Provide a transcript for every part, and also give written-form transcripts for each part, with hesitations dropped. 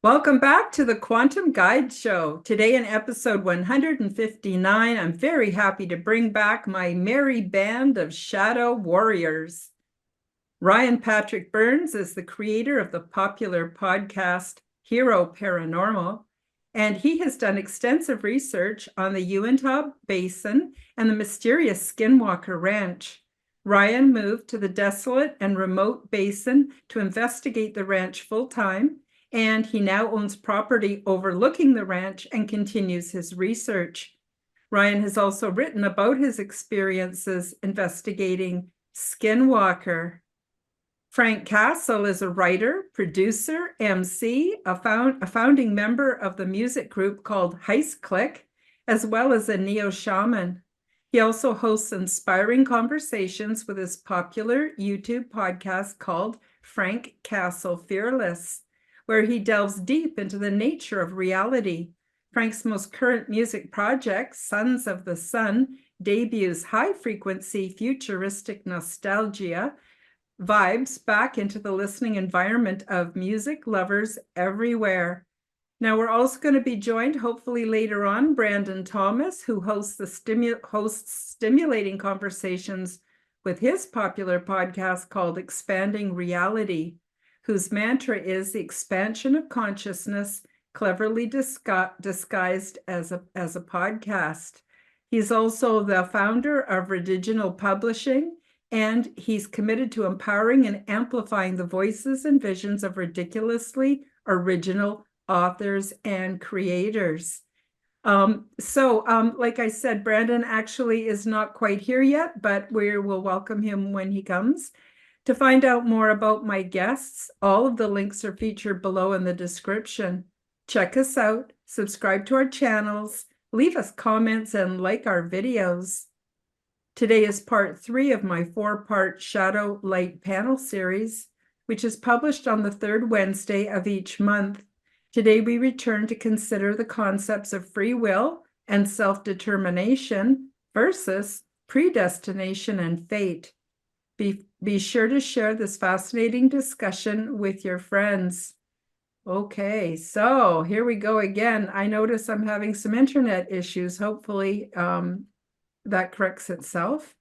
Welcome back to the Quantum Guide Show. Today in episode 159, I'm very happy to bring back my merry band of shadow warriors. Ryan Patrick Burns is the creator of the popular podcast Hero Paranormal, and he has done extensive research on the Uintah Basin and the mysterious Skinwalker Ranch. Ryan moved to the desolate and remote basin to investigate the ranch full-time, and he now owns property overlooking the ranch and continues his research. Ryan has also written about his experiences investigating Skinwalker. Frank Castle is a writer, producer, MC, a founding member of the music group called Heist Click, as well as a neo-shaman. He also hosts inspiring conversations with his popular YouTube podcast called Frank Castle Fearless, where he delves deep into the nature of reality. Frank's most current music project, Sons of the Sun, debuts high-frequency futuristic nostalgia vibes back into the listening environment of music lovers everywhere. Now, we're also going to be joined, hopefully later on, Brandon Thomas, who hosts stimulating conversations with his popular podcast called Expanding Reality, whose mantra is the expansion of consciousness, cleverly disguised as a podcast. He's also the founder of Rediginal Publishing, and he's committed to empowering and amplifying the voices and visions of ridiculously original authors and creators. Like I said, Brandon actually is not quite here yet, but we will welcome him when he comes. To find out more about my guests, all of the links are featured below in the description. Check us out, subscribe to our channels, leave us comments, and like our videos. Today is part 3 of my 4-part Shadow Light panel series, which is published on the third Wednesday of each month. Today we return to consider the concepts of free will and self-determination versus predestination and fate. Be sure to share this fascinating discussion with your friends. Okay, so here we go again. I notice I'm having some internet issues. Hopefully that corrects itself.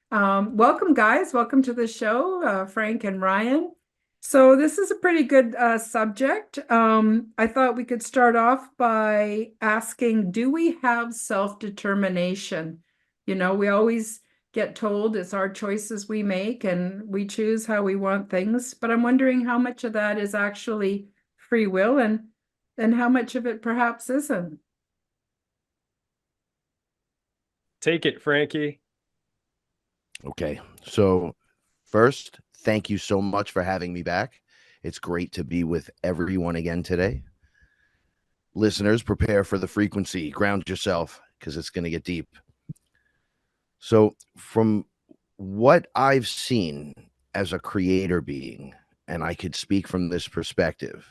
Welcome, guys. Welcome to the show, Frank and Ryan. So this is a pretty good subject. I thought we could start off by asking, do we have self-determination? You know, we always get told it's our choices we make and we choose how we want things, but I'm wondering how much of that is actually free will and how much of it perhaps isn't. Take it, Frankie. Okay, so first, thank you so much for having me back. It's great to be with everyone again today. Listeners, prepare for the frequency. Ground yourself because it's going to get deep. So, from what I've seen as a creator being, and I could speak from this perspective,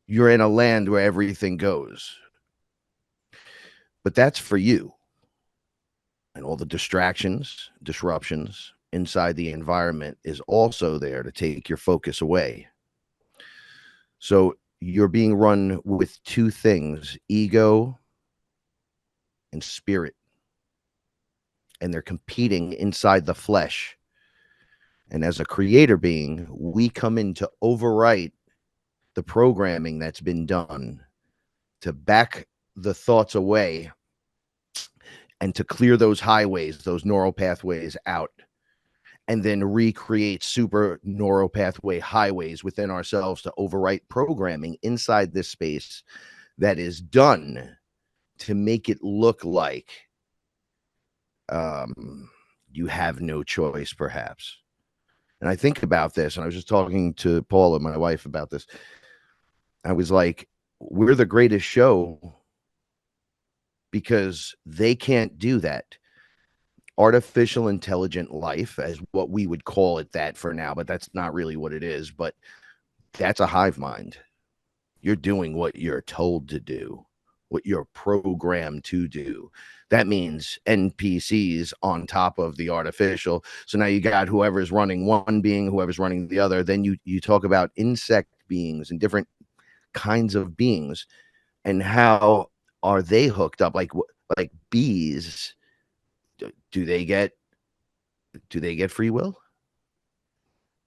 you're in a land where everything goes. But that's for you. And all the distractions, disruptions inside the environment is also there to take your focus away. So you're being run with two things, ego and spirit. And they're competing inside the flesh. And as a creator being, we come in to overwrite the programming that's been done, to back the thoughts away, and to clear those highways, those neural pathways out, and then recreate super neural pathway highways within ourselves to overwrite programming inside this space that is done to make it look like you have no choice, perhaps. And I think about this, and I was just talking to Paula, my wife, about this. I was like, we're the greatest show because they can't do that. Artificial intelligent life, as what we would call it that for now, but that's not really what it is. But that's a hive mind. You're doing what you're told to do, what you're programmed to do. That means NPCs on top of the artificial. So now you got whoever's running one being, whoever's running the other. Then you talk about insect beings and different kinds of beings, and how are they hooked up? Like bees, do they get free will,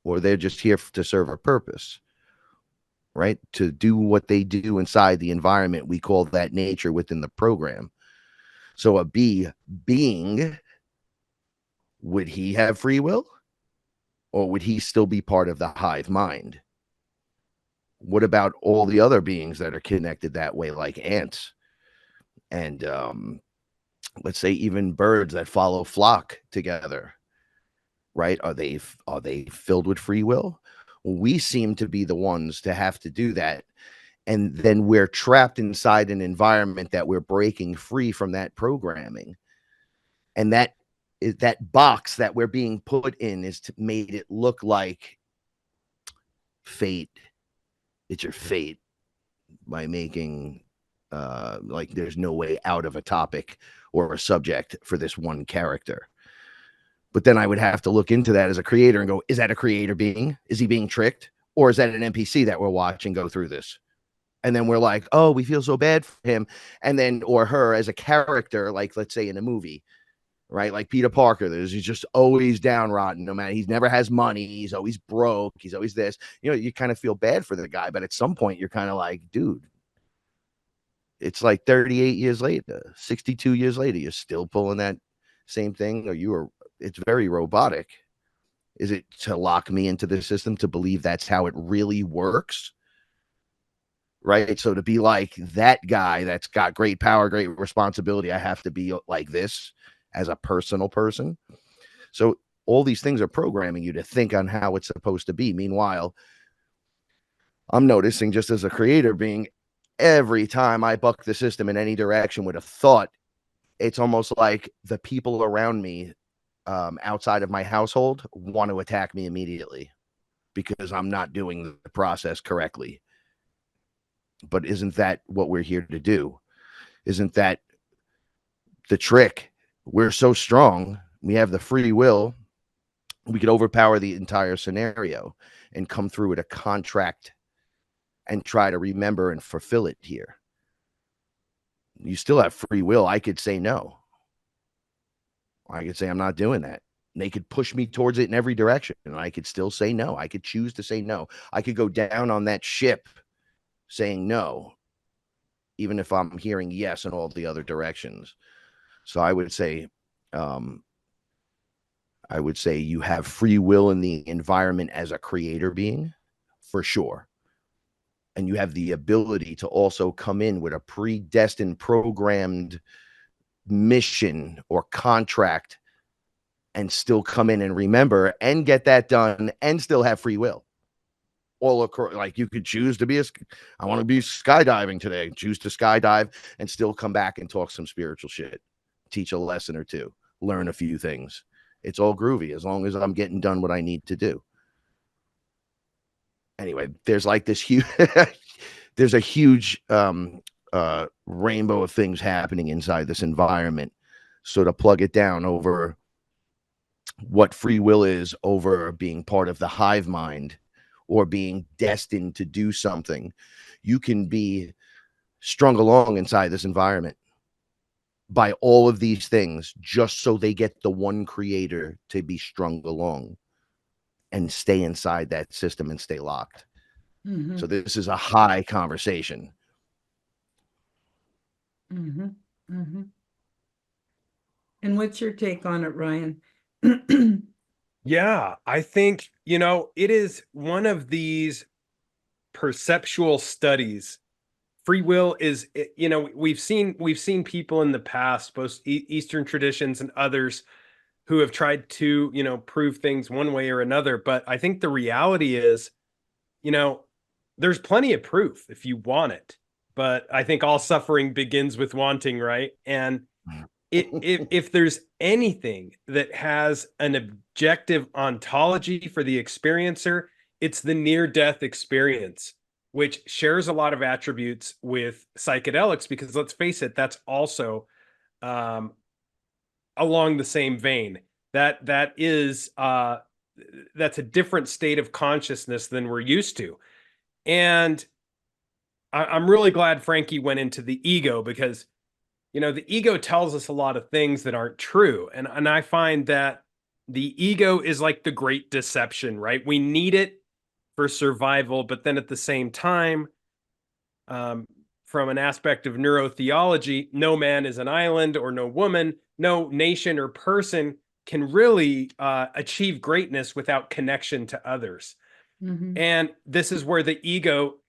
or they're just here to serve a purpose, right? To do what they do inside the environment. We call that nature within the program. So a bee being, would he have free will, or would he still be part of the hive mind? What about all the other beings that are connected that way, like ants and let's say even birds that follow flock together, right? Are they filled with free will? We seem to be the ones to have to do that, and then we're trapped inside an environment that we're breaking free from that programming, and that box that we're being put in is made it look like fate. It's your fate, by making like there's no way out of a topic or a subject for this one character. But then I would have to look into that as a creator and go, is that a creator being? Is he being tricked? Or is that an NPC that we're watching go through this? And then we're like, oh, we feel so bad for him. And then, or her as a character, like let's say in a movie, right? Like Peter Parker, he's just always downrodden, no matter, he never has money. He's always broke. He's always this, you kind of feel bad for the guy. But at some point you're kind of like, dude, it's like 38 years later, 62 years later, you're still pulling that same thing, or it's very robotic. Is it to lock me into the system to believe that's how it really works? Right. So to be like that guy that's got great power, great responsibility, I have to be like this as a personal person. So all these things are programming you to think on how it's supposed to be. Meanwhile, I'm noticing, just as a creator being, every time I buck the system in any direction with a thought, it's almost like the people around me outside of my household want to attack me immediately because I'm not doing the process correctly. But isn't that what we're here to do? Isn't that the trick? We're so strong. We have the free will. We could overpower the entire scenario and come through with a contract and try to remember and fulfill it here. You still have free will. I could say no. I could say I'm not doing that. And they could push me towards it in every direction, and I could still say no. I could choose to say no. I could go down on that ship saying no, even if I'm hearing yes in all the other directions. So I would say you have free will in the environment as a creator being, for sure. And you have the ability to also come in with a predestined, programmed mission or contract and still come in and remember and get that done and still have free will. All like you could choose to be I want to be skydiving today, choose to skydive and still come back and talk some spiritual shit, teach a lesson or two, learn a few things. It's all groovy as long as I'm getting done what I need to do. Anyway, there's like this huge there's a huge rainbow of things happening inside this environment. So to plug it down over what free will is, over being part of the hive mind or being destined to do something, you can be strung along inside this environment by all of these things just so they get the one creator to be strung along and stay inside that system and stay locked. Mm-hmm. So this is a high conversation. Mm-hmm. Mm-hmm. And what's your take on it, Ryan? Yeah, I think, it is one of these perceptual studies. Free will is, we've seen people in the past, both Eastern traditions and others, who have tried to, prove things one way or another. But I think the reality is, there's plenty of proof if you want it. But I think all suffering begins with wanting, right? And if there's anything that has an objective ontology for the experiencer, it's the near-death experience, which shares a lot of attributes with psychedelics, because let's face it, that's also along the same vein. That is that's a different state of consciousness than we're used to. And I'm really glad Frankie went into the ego, because, the ego tells us a lot of things that aren't true. And I find that the ego is like the great deception, right? We need it for survival, but then at the same time, from an aspect of neurotheology, no man is an island, or no woman, no nation or person can really achieve greatness without connection to others. Mhm. And this is where the ego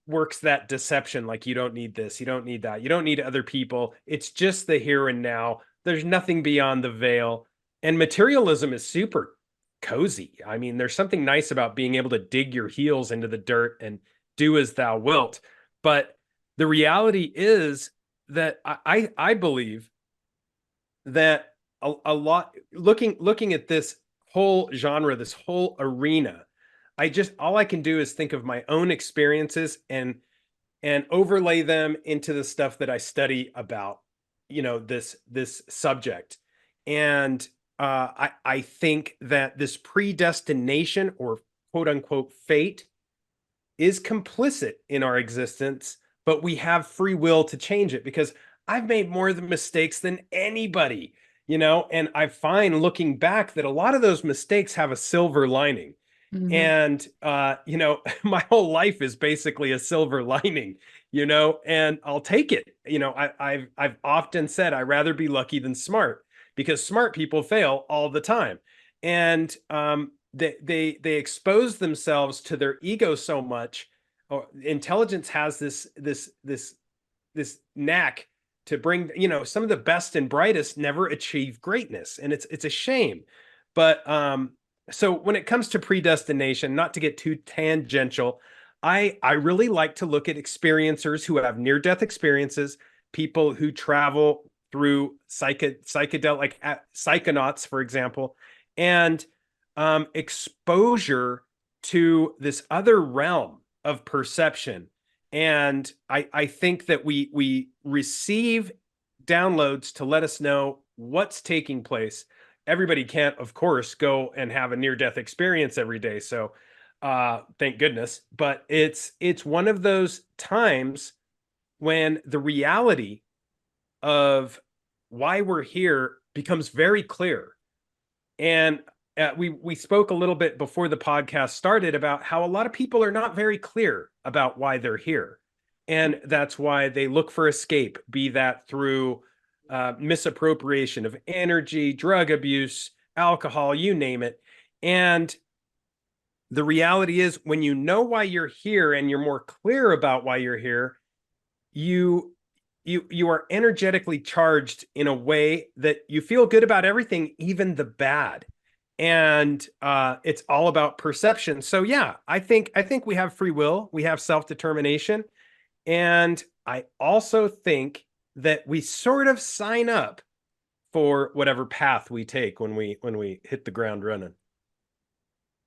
works that deception. Like, you don't need this, you don't need that, you don't need other people. It's just the here and now. There's nothing beyond the veil. And materialism is super cozy. I mean, there's something nice about being able to dig your heels into the dirt and do as thou wilt. But the reality is that I believe that a lot, looking at this whole genre, this whole arena, all I can do is think of my own experiences and overlay them into the stuff that I study about, this subject. And I think that this predestination, or quote unquote fate, is complicit in our existence, but we have free will to change it, because I've made more of the mistakes than anybody, and I find, looking back, that a lot of those mistakes have a silver lining. Mhm. And my whole life is basically a silver lining, and I'll take it. I've often said I'd rather be lucky than smart, because smart people fail all the time. And they expose themselves to their ego so much. Or intelligence has this knack to bring, some of the best and brightest never achieve greatness, and it's a shame. But so when it comes to predestination, not to get too tangential, I really like to look at experiencers who have near-death experiences, people who travel through psychedelic, like psychonauts, for example, and exposure to this other realm of perception. And I think that we receive downloads to let us know what's taking place. Everybody can't, of course, go and have a near-death experience every day. So thank goodness. But it's one of those times when the reality of why we're here becomes very clear. And we spoke a little bit before the podcast started about how a lot of people are not very clear about why they're here. And that's why they look for escape, be that through misappropriation of energy, drug abuse, alcohol, you name it. And the reality is, when you know why you're here and you're more clear about why you're here, you are energetically charged in a way that you feel good about everything, even the bad. And it's all about perception. So yeah, I think we have free will, we have self-determination, and I also think that we sort of sign up for whatever path we take when we hit the ground running.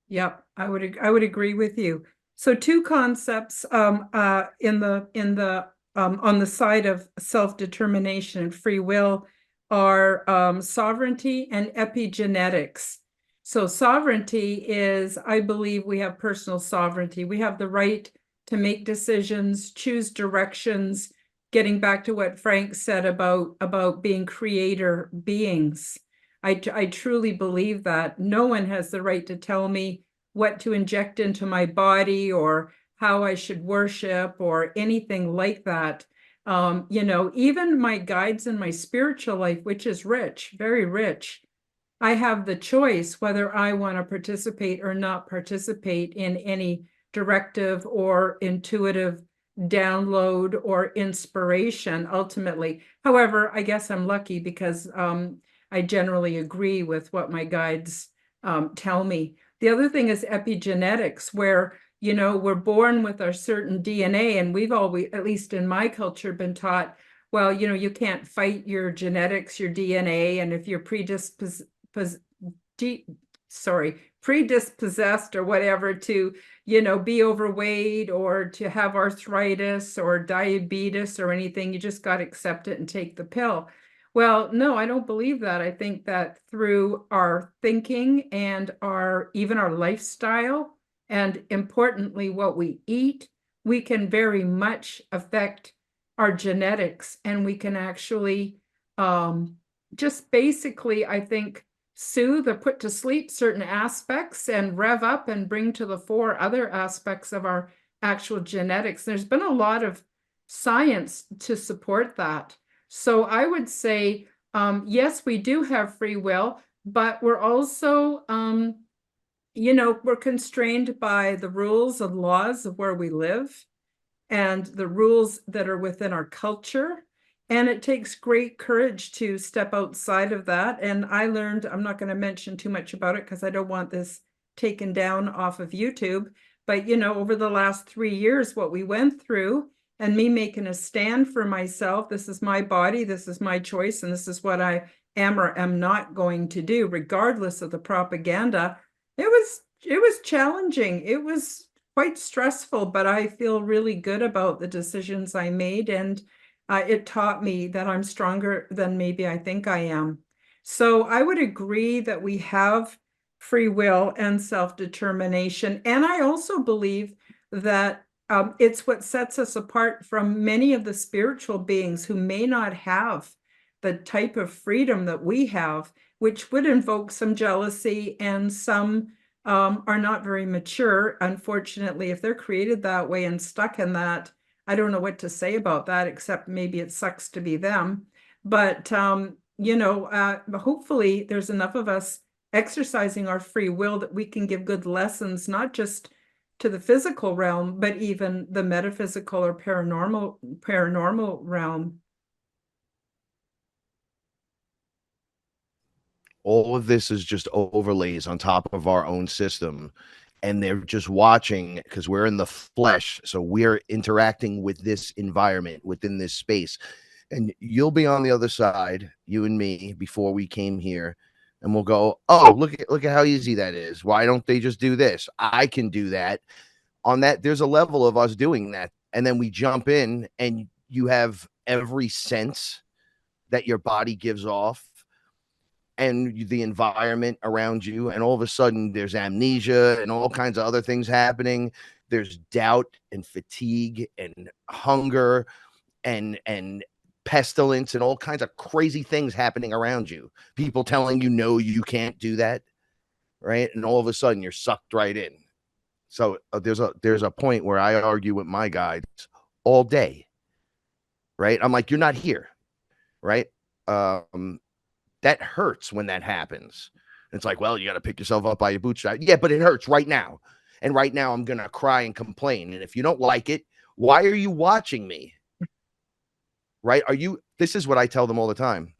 Yep, I would agree with you. So two concepts in the on the side of self-determination and free will are sovereignty and epigenetics. So sovereignty is, I believe we have personal sovereignty. We have the right to make decisions, choose directions, getting back to what Frank said about being creator beings. I truly believe that no one has the right to tell me what to inject into my body or how I should worship or anything like that. Even my guides in my spiritual life, which is rich, very rich, I have the choice whether I want to participate or not participate in any directive or intuitive download or inspiration ultimately. However, I guess I'm lucky because I generally agree with what my guides tell me. The other thing is epigenetics, where we're born with our certain DNA, and we've always, at least in my culture, been taught, well, you can't fight your genetics, your DNA, and if you're predispossessed or whatever to, be overweight or to have arthritis or diabetes or anything, you just got to accept it and take the pill. Well, no, I don't believe that. I think that through our thinking and even our lifestyle, and importantly, what we eat, we can very much affect our genetics, and we can actually just basically, I think, soothe or put to sleep certain aspects and rev up and bring to the fore other aspects of our actual genetics. There's been a lot of science to support that. So I would say, yes, we do have free will, but we're also, we're constrained by the rules and laws of where we live and the rules that are within our culture. And it takes great courage to step outside of that. And I learned, I'm not going to mention too much about it because I don't want this taken down off of YouTube. But, over the last 3 years, what we went through and me making a stand for myself, this is my body, this is my choice, and this is what I am or am not going to do, regardless of the propaganda. It was challenging. It was quite stressful, but I feel really good about the decisions I made, and it taught me that I'm stronger than maybe I think I am. So I would agree that we have free will and self-determination. And I also believe that it's what sets us apart from many of the spiritual beings who may not have the type of freedom that we have, which would invoke some jealousy, and some are not very mature. Unfortunately, if they're created that way and stuck in that, I don't know what to say about that, except maybe it sucks to be them. But, hopefully there's enough of us exercising our free will that we can give good lessons, not just to the physical realm, but even the metaphysical or paranormal realm. All of this is just overlays on top of our own system, and they're just watching because we're in the flesh, so we're interacting with this environment within this space. And you'll be on the other side, you and me, before we came here, and we'll go, oh, look at how easy that is. Why don't they just do this? I can do that. On that, there's a level of us doing that, and then we jump in, and you have every sense that your body gives off and the environment around you, and all of a sudden there's amnesia and all kinds of other things happening. There's doubt and fatigue and hunger and pestilence and all kinds of crazy things happening around you. People telling you no, you can't do that, right? And all of a sudden you're sucked right in. So there's a point where I argue with my guides all day, right? I'm like, you're not here, right? That hurts when that happens. It's like, well, you got to pick yourself up by your bootstraps. Yeah, but it hurts right now. And right now I'm going to cry and complain. And if you don't like it, why are you watching me? Right? This is what I tell them all the time.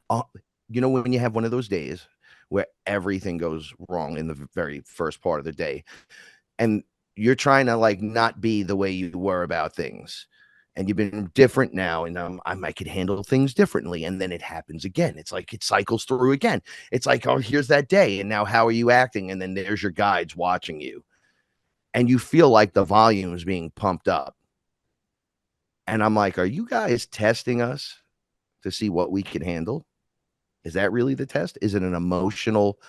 When you have one of those days where everything goes wrong in the very first part of the day, and you're trying to like not be the way you were about things, and you've been different now, and I could handle things differently, and then it happens again. It's like it cycles through again. It's like, oh, here's that day, and now how are you acting? And then there's your guides watching you, and you feel like the volume is being pumped up. And I'm like, are you guys testing us to see what we can handle? Is that really the test? Is it an emotional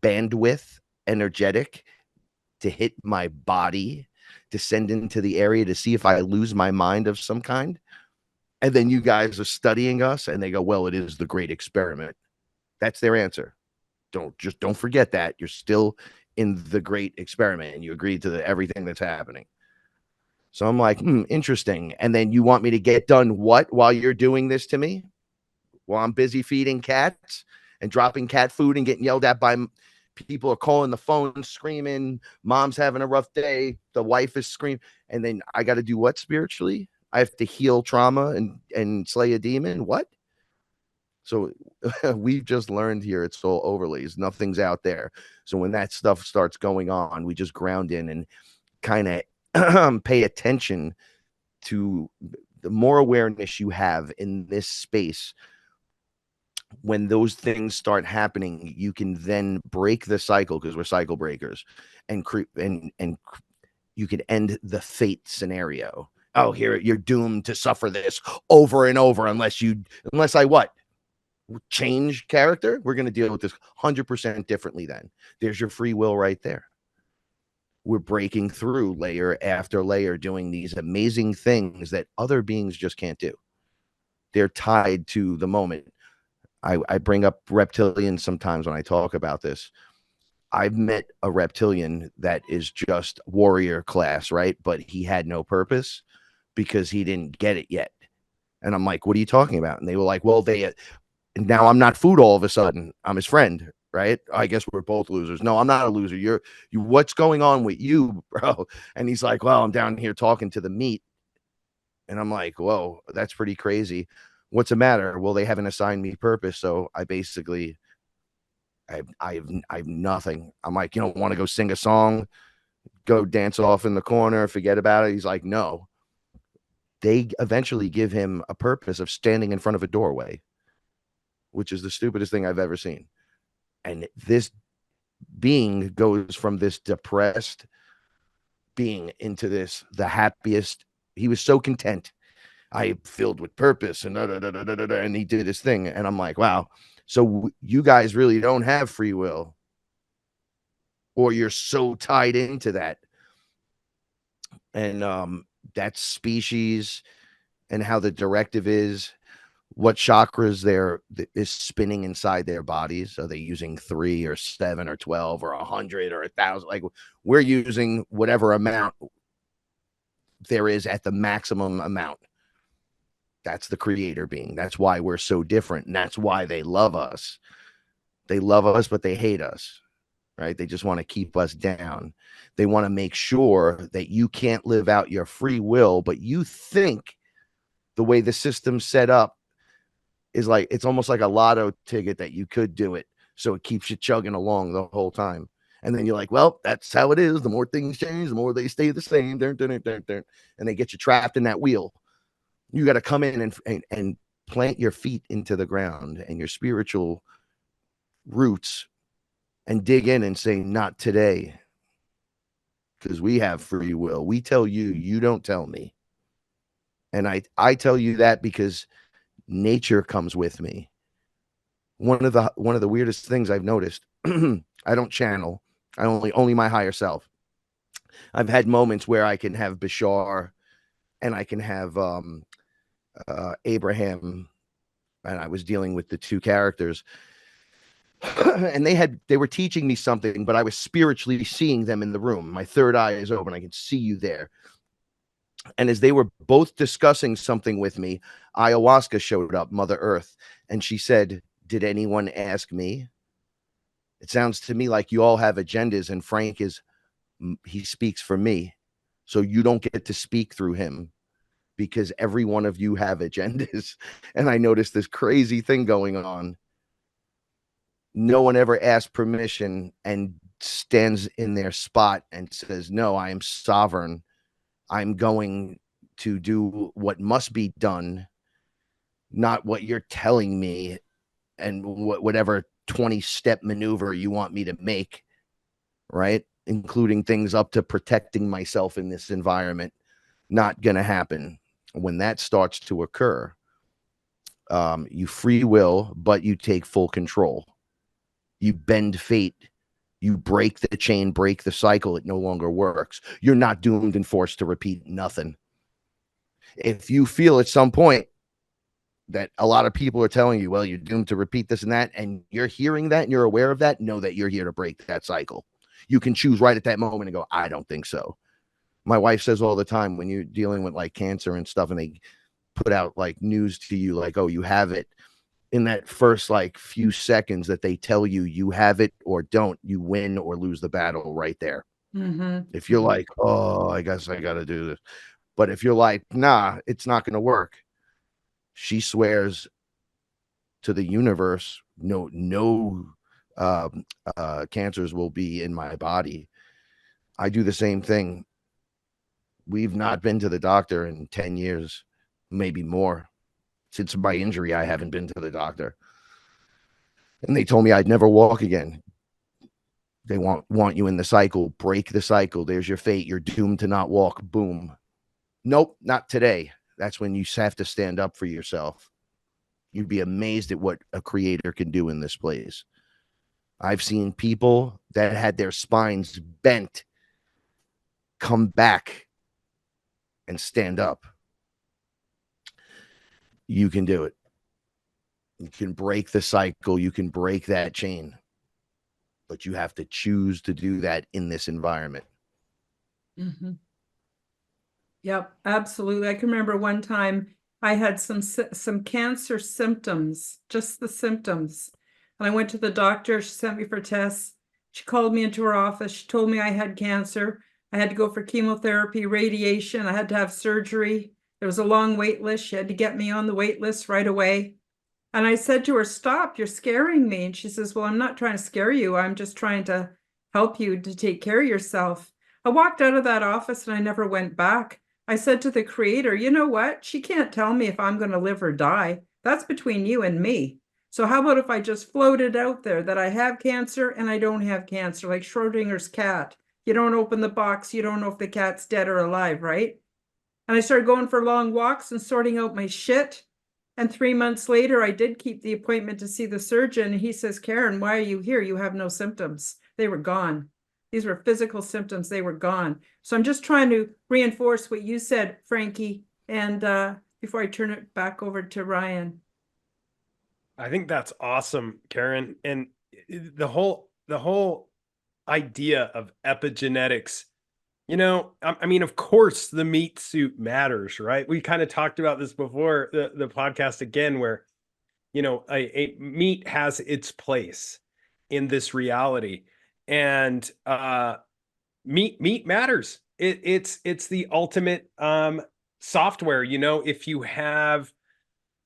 bandwidth, energetic, to hit my body, to send into the area to see if I lose my mind of some kind? And then you guys are studying us and they go, well, it is the great experiment. That's their answer. Don't forget that. You're still in the great experiment and you agreed to everything that's happening. So I'm like, interesting. And then you want me to get done what while you're doing this to me? While I'm busy feeding cats and dropping cat food and getting yelled at by people are calling the phone, screaming, mom's having a rough day, the wife is screaming, and then I got to do what spiritually? I have to heal trauma and slay a demon? What? So we've just learned here it's all overlays. Nothing's out there. So when that stuff starts going on, we just ground in and kind of pay attention to the more awareness you have in this space. When those things start happening, you can then break the cycle, because we're cycle breakers, and you can end the fate scenario. Oh, here you're doomed to suffer this over and over unless I what? Change character. We're going to deal with this 100% differently. Then there's your free will right there. we're breaking through layer after layer, doing these amazing things that other beings just can't do. They're tied to the moment. I bring up reptilians sometimes when I talk about this. I've met a reptilian that is just warrior class, right? But he had no purpose because he didn't get it yet. And I'm like, what are you talking about? And they were like, well, now I'm not food all of a sudden. I'm his friend, right? I guess we're both losers. No, I'm not a loser. What's going on with you, bro? And he's like, well, I'm down here talking to the meat. And I'm like, whoa, that's pretty crazy. What's the matter? Well, they haven't assigned me purpose. So I basically, I have nothing. I'm like, you don't want to go sing a song, go dance off in the corner, forget about it. He's like, no. They eventually give him a purpose of standing in front of a doorway, which is the stupidest thing I've ever seen. And this being goes from this depressed being into the happiest. He was so content. I filled with purpose and and he did his thing. And I'm like, wow. So you guys really don't have free will, or you're so tied into that. And that species and how the directive is, what chakras is spinning inside their bodies. Are they using 3 or 7 or 12 or 100 or 1,000? Like, we're using whatever amount there is at the maximum amount. That's the creator being. That's why we're so different. And that's why they love us. They love us, but they hate us, right? They just want to keep us down. They want to make sure that you can't live out your free will, but you think the way the system's set up is like, it's almost like a lotto ticket that you could do it. So it keeps you chugging along the whole time. And then you're like, well, that's how it is. The more things change, the more they stay the same. And they get you trapped in that wheel. You got to come in and plant your feet into the ground and your spiritual roots and dig in and say, not today. Because we have free will. We tell you, you don't tell me. And I tell you that because nature comes with me. One of the weirdest things I've noticed, I don't channel. I only my higher self. I've had moments where I can have Bashar and I can have Abraham, and I was dealing with the two characters. And they were teaching me something, but I was spiritually seeing them in the room. My third eye is open. I can see you there. And as they were both discussing something with me, ayahuasca showed up, Mother Earth, and she said, did anyone ask me? It sounds to me like you all have agendas, and Frank he speaks for me. So you don't get to speak through him because every one of you have agendas. And I noticed this crazy thing going on. No one ever asked permission and stands in their spot and says, no, I am sovereign. I'm going to do what must be done, not what you're telling me and whatever 20-step maneuver you want me to make, right? Including things up to protecting myself in this environment. Not going to happen. When that starts to occur, you free will, but you take full control. You bend fate. You break the chain, break the cycle. It no longer works. You're not doomed and forced to repeat nothing. If you feel at some point that a lot of people are telling you, well, you're doomed to repeat this and that, and you're hearing that and you're aware of that, know that you're here to break that cycle. You can choose right at that moment and go, I don't think so. My wife says all the time when you're dealing with like cancer and stuff and they put out like news to you, like, oh, you have it. In that first like few seconds that they tell you you have it or don't, you win or lose the battle right there. Mm-hmm. If you're like, oh, I guess I got to do this. But if you're like, nah, it's not going to work. She swears to the universe, no cancers will be in my body. I do the same thing. We've not been to the doctor in 10 years, maybe more. Since my injury, I haven't been to the doctor. And they told me I'd never walk again. They want you in the cycle. Break the cycle. There's your fate. You're doomed to not walk. Boom. Nope, not today. That's when you have to stand up for yourself. You'd be amazed at what a creator can do in this place. I've seen people that had their spines bent come back and stand up, you can do it. You can break the cycle. You can break that chain. But you have to choose to do that in this environment. Mm-hmm. Yep, absolutely. I can remember one time I had some cancer symptoms, just the symptoms. And I went to the doctor, she sent me for tests. She called me into her office. She told me I had cancer. I had to go for chemotherapy, radiation. I had to have surgery. There was a long wait list. She had to get me on the wait list right away. And I said to her, "Stop, you're scaring me." And she says, "Well, I'm not trying to scare you. I'm just trying to help you to take care of yourself." I walked out of that office and I never went back. I said to the creator, "You know what? She can't tell me if I'm going to live or die. That's between you and me. So how about if I just floated out there that I have cancer and I don't have cancer, like Schrodinger's cat. You don't open the box, you don't know if the cat's dead or alive, right?" And I started going for long walks and sorting out my shit. And 3 months later, I did keep the appointment to see the surgeon. And he says, "Karen, why are you here? You have no symptoms." They were gone. These were physical symptoms. They were gone. So I'm just trying to reinforce what you said, Frankie. And before I turn it back over to Ryan. I think that's awesome, Karen. And the whole idea of epigenetics, I mean, of course the meat suit matters, right? We kind of talked about this before the podcast again, where, a meat has its place in this reality. And meat matters. It's the ultimate software.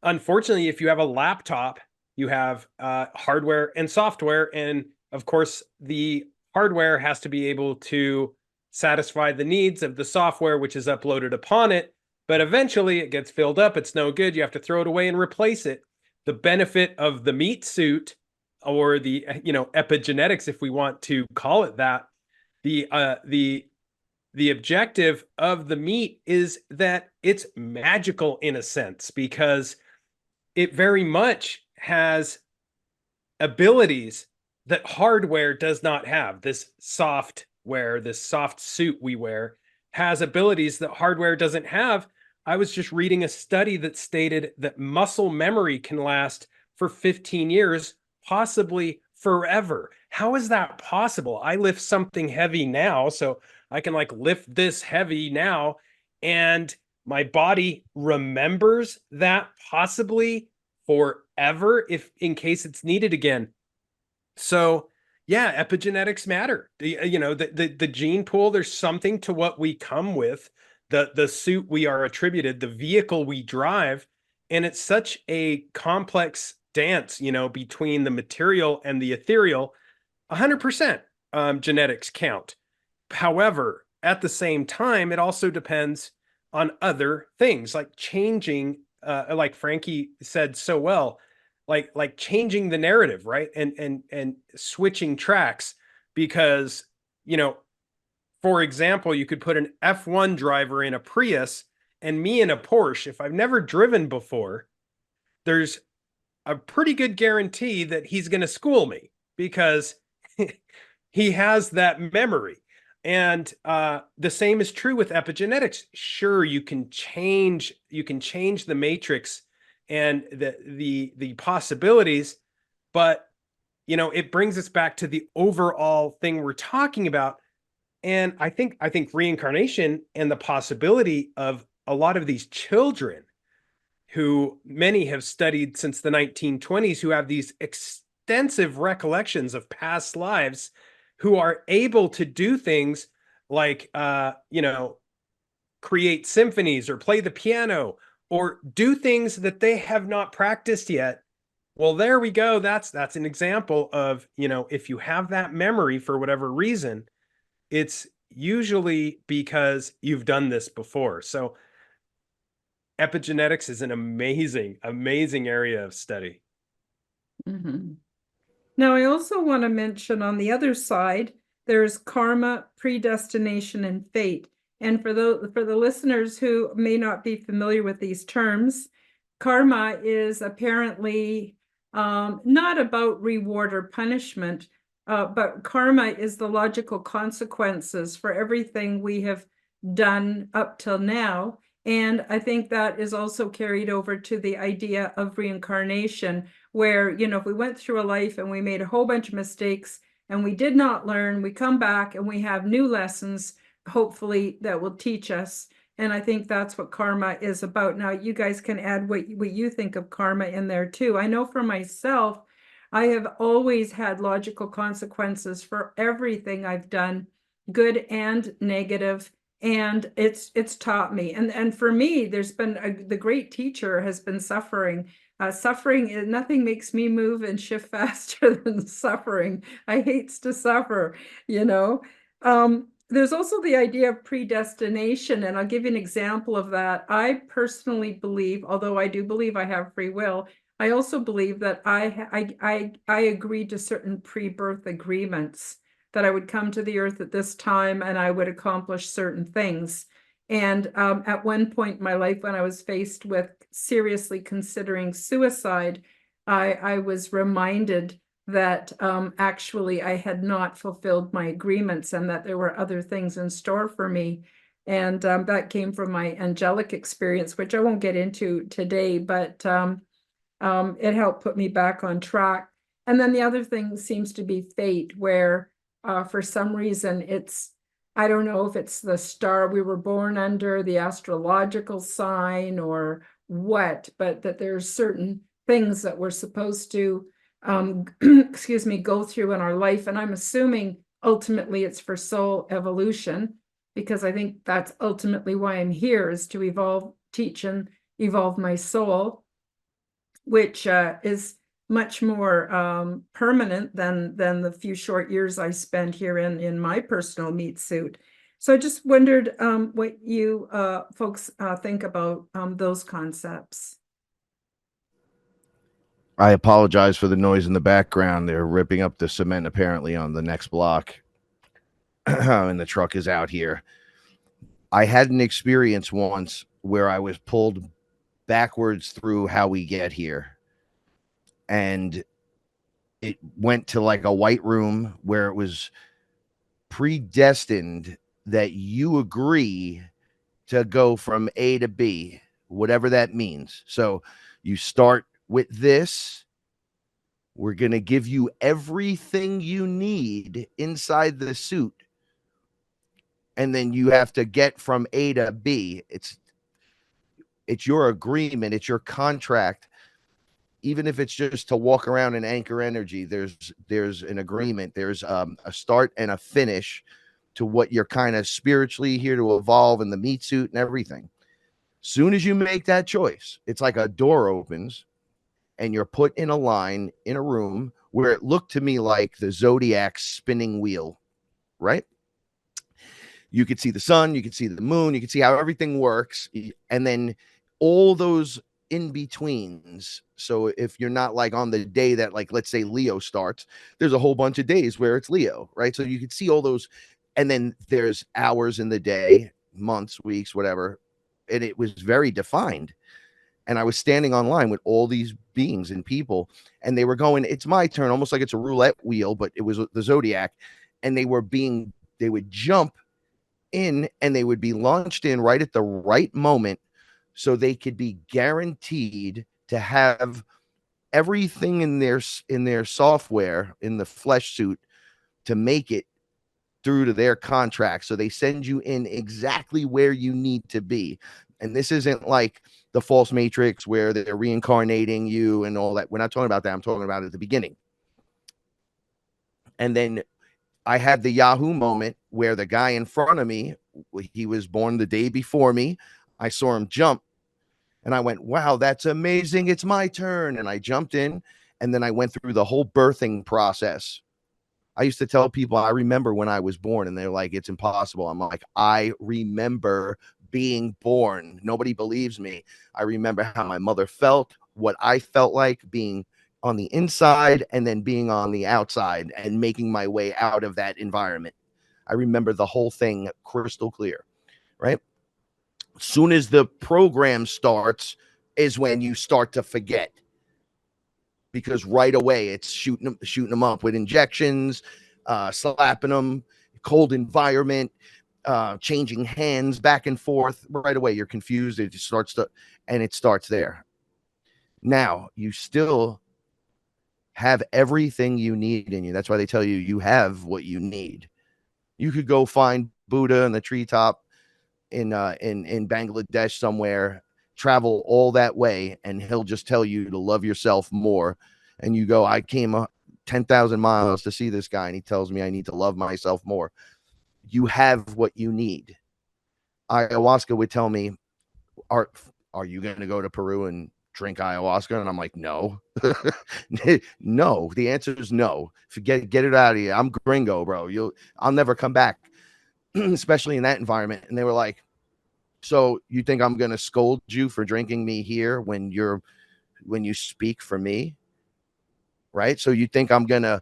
Unfortunately, if you have a laptop, you have hardware and software. And of course, the hardware has to be able to satisfy the needs of the software, which is uploaded upon it. But eventually it gets filled up. It's no good. You have to throw it away and replace it. The benefit of the meat suit, or the, epigenetics, if we want to call it that, the objective of the meat is that it's magical in a sense, because it very much has abilities that hardware does not have. This software, this soft suit we wear, has abilities that hardware doesn't have. I was just reading a study that stated that muscle memory can last for 15 years, possibly forever. How is that possible? I lift something heavy now, so I can lift this heavy now, and my body remembers that possibly forever, if in case it's needed again. So yeah, epigenetics matter. The gene pool, there's something to what we come with, the suit we are attributed, the vehicle we drive. And it's such a complex dance, between the material and the ethereal. 100% genetics count. However, at the same time, it also depends on other things, like changing, like Frankie said so well, like changing the narrative, right? And switching tracks. Because, for example, you could put an F1 driver in a Prius and me in a Porsche. If I've never driven before, there's a pretty good guarantee that he's going to school me, because he has that memory. And the same is true with epigenetics. Sure, you can change the matrix and the possibilities, but it brings us back to the overall thing we're talking about. And I think reincarnation and the possibility of a lot of these children, who many have studied since the 1920s, who have these extensive recollections of past lives, who are able to do things like, create symphonies or play the piano or do things that they have not practiced yet. Well, there we go. That's an example of, if you have that memory for whatever reason, it's usually because you've done this before. So epigenetics is an amazing, amazing area of study. Mm-hmm. Now, I also want to mention on the other side, there's karma, predestination, and fate. And for the listeners who may not be familiar with these terms, karma is apparently not about reward or punishment. but karma is the logical consequences for everything we have done up till now. And I think that is also carried over to the idea of reincarnation, where, you know, if we went through a life and we made a whole bunch of mistakes and we did not learn, we come back and we have new lessons, hopefully, that will teach us. And I think that's what karma is about. Now, you guys can add what you think of karma in there too. I know for myself, I have always had logical consequences for everything I've done, good and negative. And it's taught me. And for me, there's been the great teacher has been suffering. Suffering, nothing makes me move and shift faster than suffering. I hates to suffer, you know. There's also the idea of predestination, and I'll give you an example of that. I personally believe, although I do believe I have free will, I also believe that I agreed to certain pre-birth agreements that I would come to the earth at this time and I would accomplish certain things. And at one point in my life, when I was faced with seriously considering suicide, I was reminded that actually I had not fulfilled my agreements and that there were other things in store for me. And that came from my angelic experience, which I won't get into today, but it helped put me back on track. And then the other thing seems to be fate, where for some reason I don't know if it's the star we were born under, the astrological sign or what, but that there's certain things that we're supposed to, excuse me, go through in our life. And I'm assuming ultimately it's for soul evolution, because I think that's ultimately why I'm here, is to evolve, teach, and evolve my soul, which is much more permanent than the few short years I spent here in my personal meat suit. So I just wondered what you folks think about those concepts. I apologize for the noise in the background. They're ripping up the cement apparently on the next block. And the truck is out here. I had an experience once where I was pulled backwards through how we get here. And it went to like a white room where it was predestined that you agree to go from A to B, whatever that means. So you start with this. We're going to give you everything you need inside the suit. And then you have to get from A to B. It's your agreement. It's your contract. Even if it's just to walk around and anchor energy, there's an agreement. There's a start and a finish to what you're kind of spiritually here to evolve in the meat suit and everything. Soon as you make that choice, it's like a door opens and you're put in a line in a room where it looked to me like the Zodiac spinning wheel, right? You could see the sun, you could see the moon, you could see how everything works. And then all those in betweens. So if you're not like on the day that, like, let's say Leo starts, there's a whole bunch of days where it's Leo, right? So you could see all those. And then there's hours in the day, months, weeks, whatever. And it was very defined. And I was standing online with all these beings and people, and they were going, it's my turn, almost like it's a roulette wheel, but it was the Zodiac. And they would jump in and they would be launched in right at the right moment so they could be guaranteed to have everything in their software in the flesh suit to make it through to their contract. So they send you in exactly where you need to be. And this isn't like the false matrix where they're reincarnating you and all that. We're not talking about that. I'm talking about at the beginning. And then I had the Yahoo moment where the guy in front of me, he was born the day before me. I saw him jump and I went, wow, that's amazing. It's my turn. And I jumped in and then I went through the whole birthing process. I used to tell people, I remember when I was born, and they're like, it's impossible. I'm like, I remember being born. Nobody believes me. I remember how my mother felt, what I felt like being on the inside and then being on the outside and making my way out of that environment. I remember the whole thing crystal clear, right? As soon as the program starts is when you start to forget. because right away it's shooting them up with injections, slapping them, cold environment, changing hands back and forth. Right away you're confused. It starts there. Now you still have everything you need in you. That's why they tell you you have what you need. You could go find Buddha in the treetop in Bangladesh somewhere, travel all that way, and he'll just tell you to love yourself more. And you go, I came 10,000 miles to see this guy, and he tells me I need to love myself more. You have what you need. Ayahuasca would tell me, are you going to go to Peru and drink ayahuasca? And I'm like, no. No, the answer is no. Get it out of here. I'm gringo, bro. I'll never come back, especially in that environment. And they were like, so you think I'm going to scold you for drinking me here when you speak for me? Right? So you think I'm going to,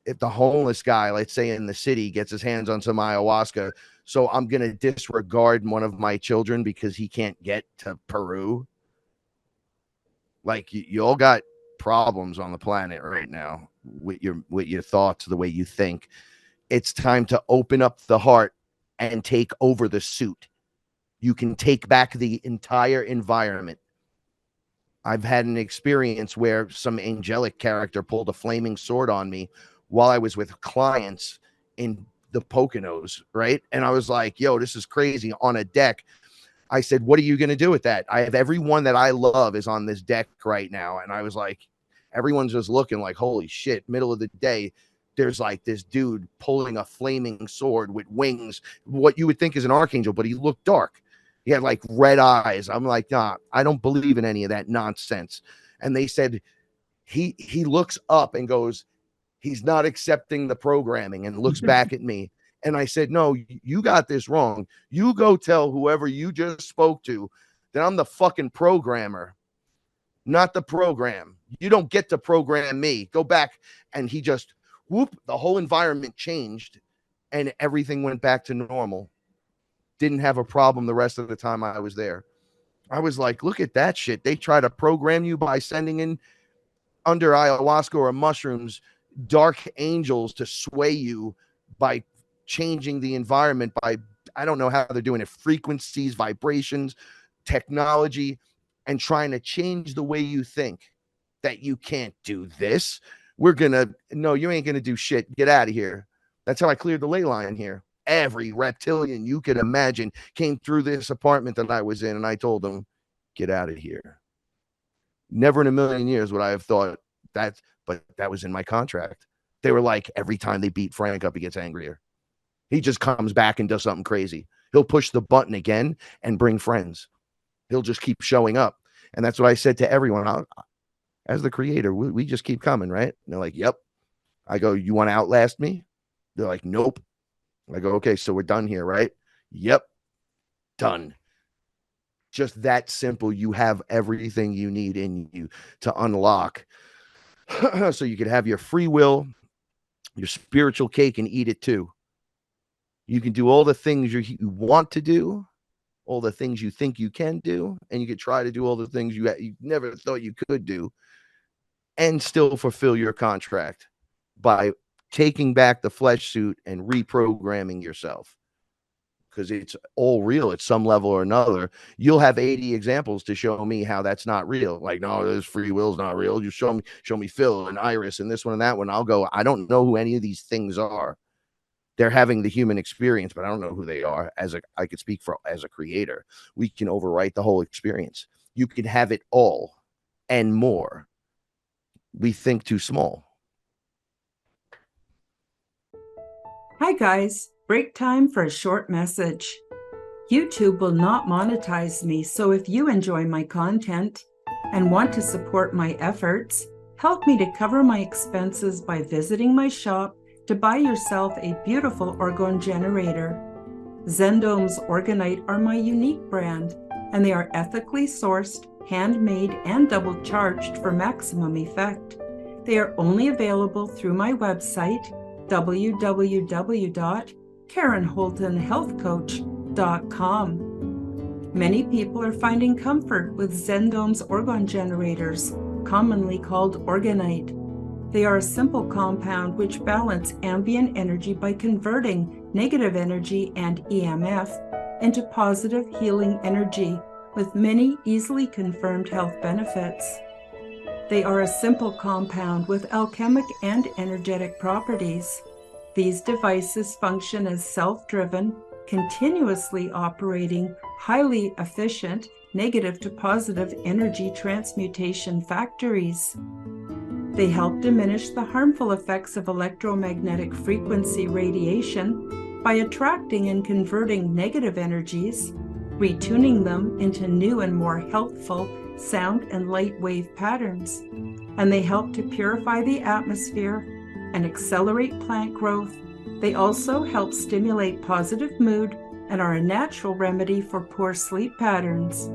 if the homeless guy, let's say in the city, gets his hands on some ayahuasca, so I'm going to disregard one of my children because he can't get to Peru? Like, you all got problems on the planet right now with your thoughts, the way you think. It's time to open up the heart and take over the suit. You can take back the entire environment. I've had an experience where some angelic character pulled a flaming sword on me while I was with clients in the Poconos, right? And I was like, yo, this is crazy, on a deck. I said, what are you going to do with that? I have everyone that I love is on this deck right now. And I was like, everyone's just looking like, holy shit, middle of the day, there's like this dude pulling a flaming sword with wings, what you would think is an archangel, but he looked dark. He had like red eyes. I'm like, nah, I don't believe in any of that nonsense. And they said, he looks up and goes, he's not accepting the programming, and looks back at me. And I said, no, you got this wrong. You go tell whoever you just spoke to that I'm the fucking programmer, not the program. You don't get to program me. Go back. And he just, whoop, the whole environment changed and everything went back to normal. Didn't have a problem the rest of the time I was there. I was like, look at that shit. They try to program you by sending in, under ayahuasca or mushrooms, dark angels to sway you by changing the environment by, I don't know how they're doing it, frequencies, vibrations, technology, and trying to change the way you think that you can't do this. No, you ain't going to do shit. Get out of here. That's how I cleared the ley line here. Every reptilian you could imagine came through this apartment that I was in, and I told them, get out of here. Never in a million years would I have thought that, but that was in my contract. They were like, every time they beat Frank up, he gets angrier. He just comes back and does something crazy. He'll push the button again and bring friends. He'll just keep showing up. And that's what I said to everyone. As the creator, we just keep coming, right? And they're like, yep. I go, you want to outlast me? They're like, nope. I go, okay, so we're done here, right? Yep. Done. Just that simple. You have everything you need in you to unlock. So you could have your free will, your spiritual cake, and eat it too. You can do all the things you want to do, all the things you think you can do, and you could try to do all the things you never thought you could do, and still fulfill your contract by taking back the flesh suit and reprogramming yourself. Because it's all real at some level or another. You'll have 80 examples to show me how that's not real. Like, no, this free will is not real. You show me Phil and Iris and this one and that one. I'll go, I don't know who any of these things are. They're having the human experience, but I don't know who they are. I could speak for as a creator. We can overwrite the whole experience. You can have it all and more. We think too small. Hi guys, break time for a short message. YouTube will not monetize me, so if you enjoy my content and want to support my efforts, help me to cover my expenses by visiting my shop to buy yourself a beautiful orgone generator. Zendome's Orgonite are my unique brand, and they are ethically sourced, handmade, and double charged for maximum effect. They are only available through my website, www.KarenHoltonHealthCoach.com. Many people are finding comfort with Zendome's orgone generators, commonly called orgonite. They are a simple compound which balance ambient energy by converting negative energy and EMF into positive healing energy with many easily confirmed health benefits. They are a simple compound with alchemic and energetic properties. These devices function as self-driven, continuously operating, highly efficient, negative to positive energy transmutation factories. They help diminish the harmful effects of electromagnetic frequency radiation by attracting and converting negative energies, retuning them into new and more healthful sound and light wave patterns. And they help to purify the atmosphere and accelerate plant growth. They also help stimulate positive mood and are a natural remedy for poor sleep patterns.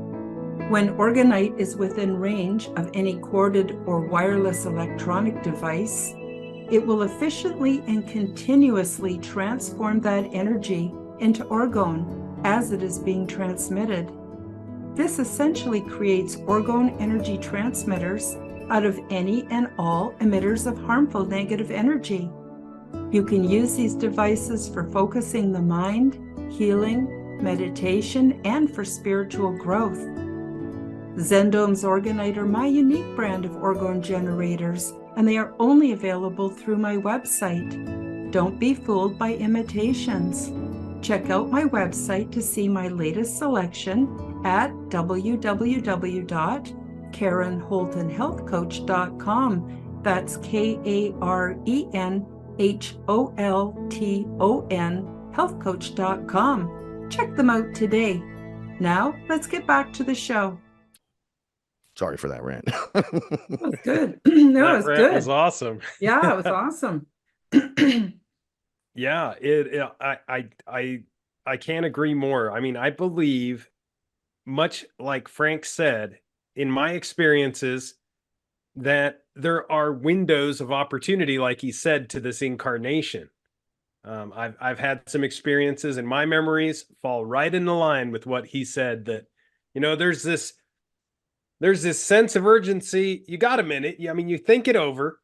When orgonite is within range of any corded or wireless electronic device, it will efficiently and continuously transform that energy into orgone as it is being transmitted. This essentially creates orgone energy transmitters out of any and all emitters of harmful negative energy. You can use these devices for focusing the mind, healing, meditation, and for spiritual growth. Zendome's orgonite are my unique brand of orgone generators, and they are only available through my website. Don't be fooled by imitations. Check out my website to see my latest selection at www.KarenHoltonHealthCoach.com. That's KarenHolton healthcoach.com. Check them out today. Now, let's get back to the show. Sorry for that rant. That was good. No, it was rant good. was awesome. Yeah, it was awesome. Yeah, I can't agree more. I mean, I believe, much like Frank said, in my experiences, that there are windows of opportunity, like he said, to this incarnation. I've had some experiences, and my memories fall right in the line with what he said, that, you know, there's this sense of urgency. You got a minute. I mean, you think it over,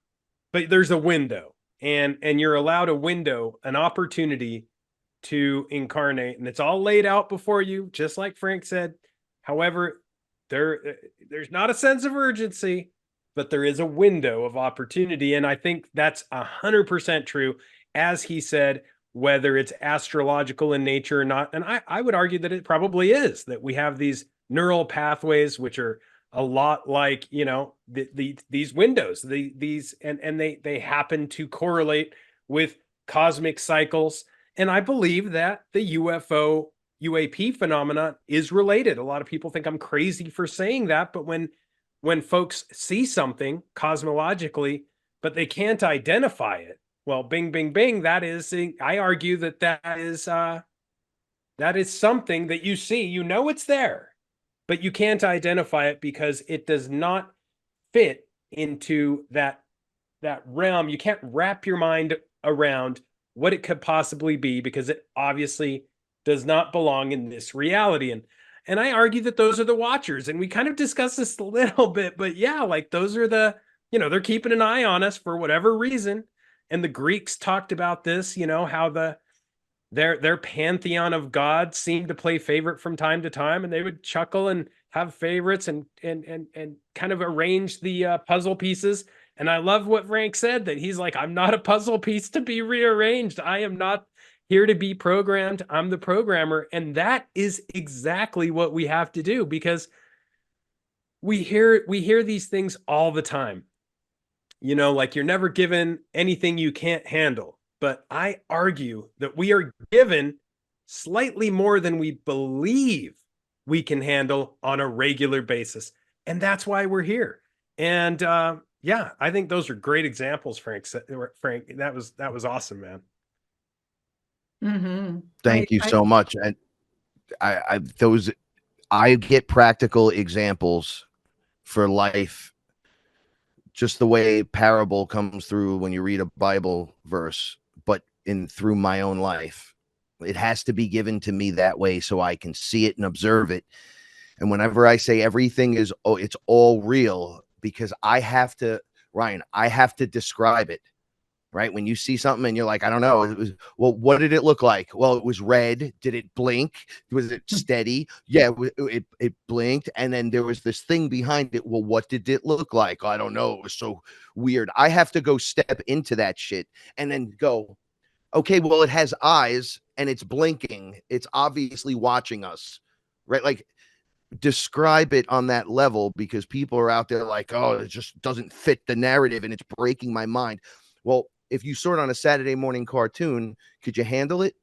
but there's a window, and you're allowed a window, an opportunity to incarnate, and it's all laid out before you, just like Frank said. However, there's not a sense of urgency, but there is a window of opportunity. And I think that's 100% true, as he said, whether it's astrological in nature or not. And I would argue that it probably is, that we have these neural pathways, which are a lot like, you know, these windows, and they happen to correlate with cosmic cycles. And I believe that the UAP phenomenon is related. A lot of people think I'm crazy for saying that, but when folks see something cosmologically, but they can't identify it, well, bing, bing, bing, that is, I argue that is something that you see, you know, it's there, but you can't identify it because it does not fit into that realm. You can't wrap your mind around what it could possibly be, because it obviously does not belong in this reality. And I argue that those are the watchers. And we kind of discussed this a little bit, but yeah, like those are the, you know, they're keeping an eye on us for whatever reason. And the Greeks talked about this, you know, how their pantheon of gods seemed to play favorite from time to time, and they would chuckle and have favorites and kind of arrange the puzzle pieces. And I love what Frank said, that he's like, I'm not a puzzle piece to be rearranged. I am not here to be programmed. I'm the programmer. And that is exactly what we have to do, because we hear these things all the time. You know, like, you're never given anything you can't handle. But I argue that we are given slightly more than we believe we can handle on a regular basis. And that's why we're here. And yeah, I think those are great examples, Frank. Frank, that was awesome, man. Mm-hmm. Thank you so much. And I get practical examples for life, just the way parable comes through when you read a Bible verse, but through my own life. It has to be given to me that way so I can see it and observe it. And whenever I say everything is, it's all real, because I have to, Ryan, I have to describe it. Right? When you see something and you're like, I don't know, it was, well, what did it look like? Well, it was red. Did it blink? Was it steady? Yeah, it blinked. And then there was this thing behind it. Well, what did it look like? I don't know. It was so weird. I have to go step into that shit and then go, okay, well, it has eyes and it's blinking. It's obviously watching us. Right? Like, describe it on that level, because people are out there like, oh, it just doesn't fit the narrative and it's breaking my mind. Well, if you saw it on a Saturday morning cartoon, could you handle it?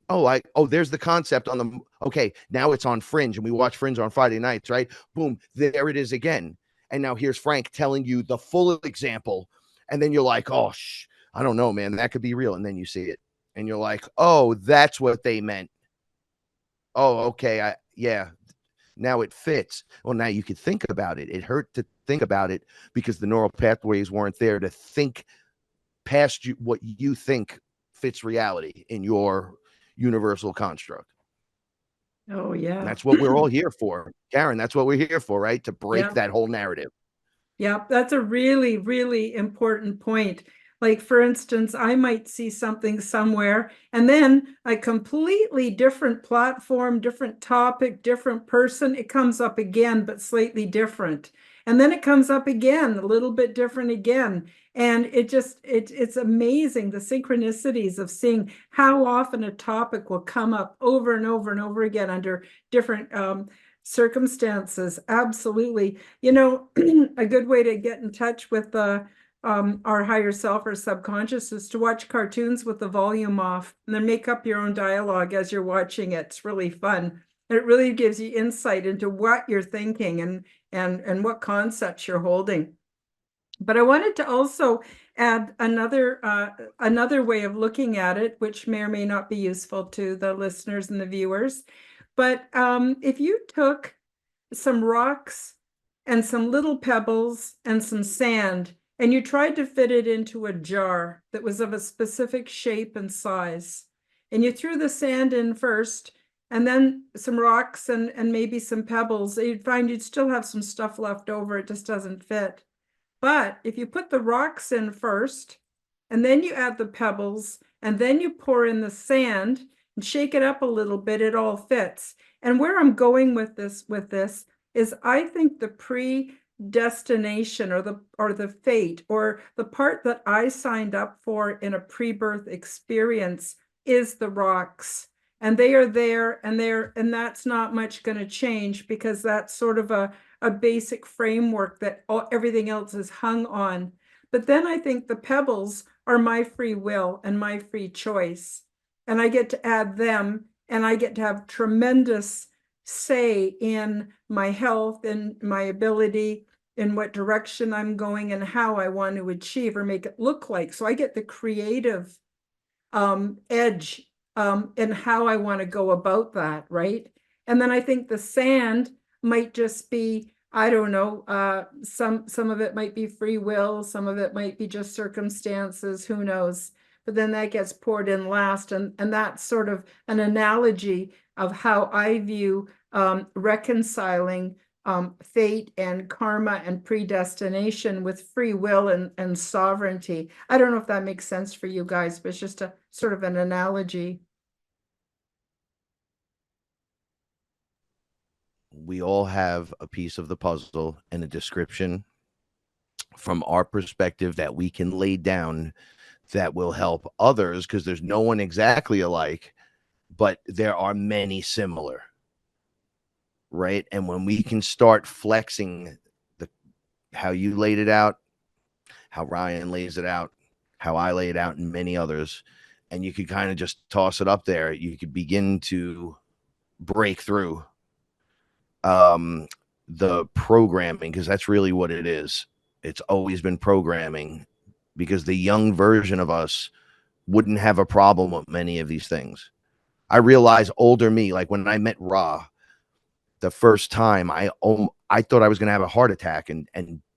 Oh, there's the concept on the, okay, now it's on Fringe and we watch Fringe on Friday nights, right? Boom, there it is again. And now here's Frank telling you the full example. And then you're like, oh, I don't know, man, that could be real. And then you see it and you're like, oh, that's what they meant. Oh, okay. Yeah, now it fits. Well, now you could think about it. It hurt to think about it because the neural pathways weren't there to think past you what you think fits reality in your universal construct. Oh, yeah. And that's what we're all here for, Karen. That's what we're here for, right? To break Yeah. that whole narrative. Yeah, that's a really, really important point. Like, for instance, I might see something somewhere and then a completely different platform, different topic, different person, it comes up again, but slightly different. And then it comes up again, a little bit different again. And it's amazing the synchronicities of seeing how often a topic will come up over and over and over again under different circumstances. Absolutely. You know, a good way to get in touch with our higher self or subconscious is to watch cartoons with the volume off and then make up your own dialogue as you're watching it. It's really fun. It really gives you insight into what you're thinking and what concepts you're holding. But I wanted to also add another way of looking at it, which may or may not be useful to the listeners and the viewers. But if you took some rocks and some little pebbles and some sand, and you tried to fit it into a jar that was of a specific shape and size, and you threw the sand in first, and then some rocks and maybe some pebbles, you'd find you'd still have some stuff left over. It just doesn't fit. But if you put the rocks in first, and then you add the pebbles, and then you pour in the sand and shake it up a little bit, it all fits. And where I'm going with this is I think the predestination or the fate or the part that I signed up for in a pre-birth experience is the rocks. And they are there, and that's not much going to change because that's sort of a basic framework that everything else is hung on. But then I think the pebbles are my free will and my free choice. And I get to add them, and I get to have tremendous say in my health and my ability, in what direction I'm going and how I want to achieve or make it look like. So I get the creative edge in how I want to go about that, right? And then I think the sand might just be, I don't know, some of it might be free will, some of it might be just circumstances, who knows? But then that gets poured in last, and that's sort of an analogy of how I view reconciling fate and karma and predestination with free will and sovereignty. I don't know if that makes sense for you guys, but it's just a sort of an analogy. We all have a piece of the puzzle and a description from our perspective that we can lay down that will help others, because there's no one exactly alike, but there are many similar, right? And when we can start flexing how you laid it out, how Ryan lays it out, how I lay it out, and many others, and you could kind of just toss it up there, you could begin to break through the programming, because that's really what it is. It's always been programming, because the young version of us wouldn't have a problem with many of these things. I realize older me, like when I met Ra the first time, I thought I was going to have a heart attack and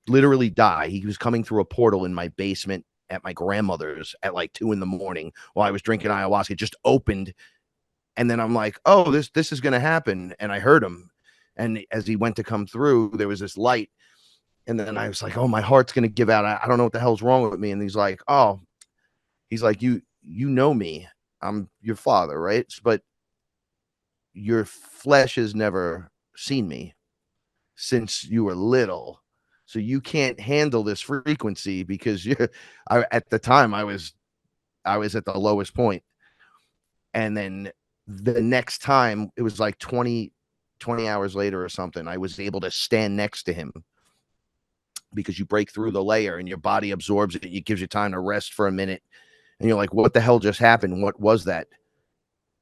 literally die. He was coming through a portal in my basement at my grandmother's at like 2 a.m. while I was drinking ayahuasca. It just opened. And then I'm like, oh, this is going to happen. And I heard him. And as he went to come through, there was this light. And then I was like, oh, my heart's going to give out. I don't know what the hell's wrong with me. And he's like, oh, he's like, you know me. I'm your father, right? But your flesh has never seen me since you were little. So you can't handle this frequency because at the time I was at the lowest point. And then the next time, it was like 20 hours later or something, I was able to stand next to him, because you break through the layer and your body absorbs it. It gives you time to rest for a minute. And you're like, what the hell just happened? What was that?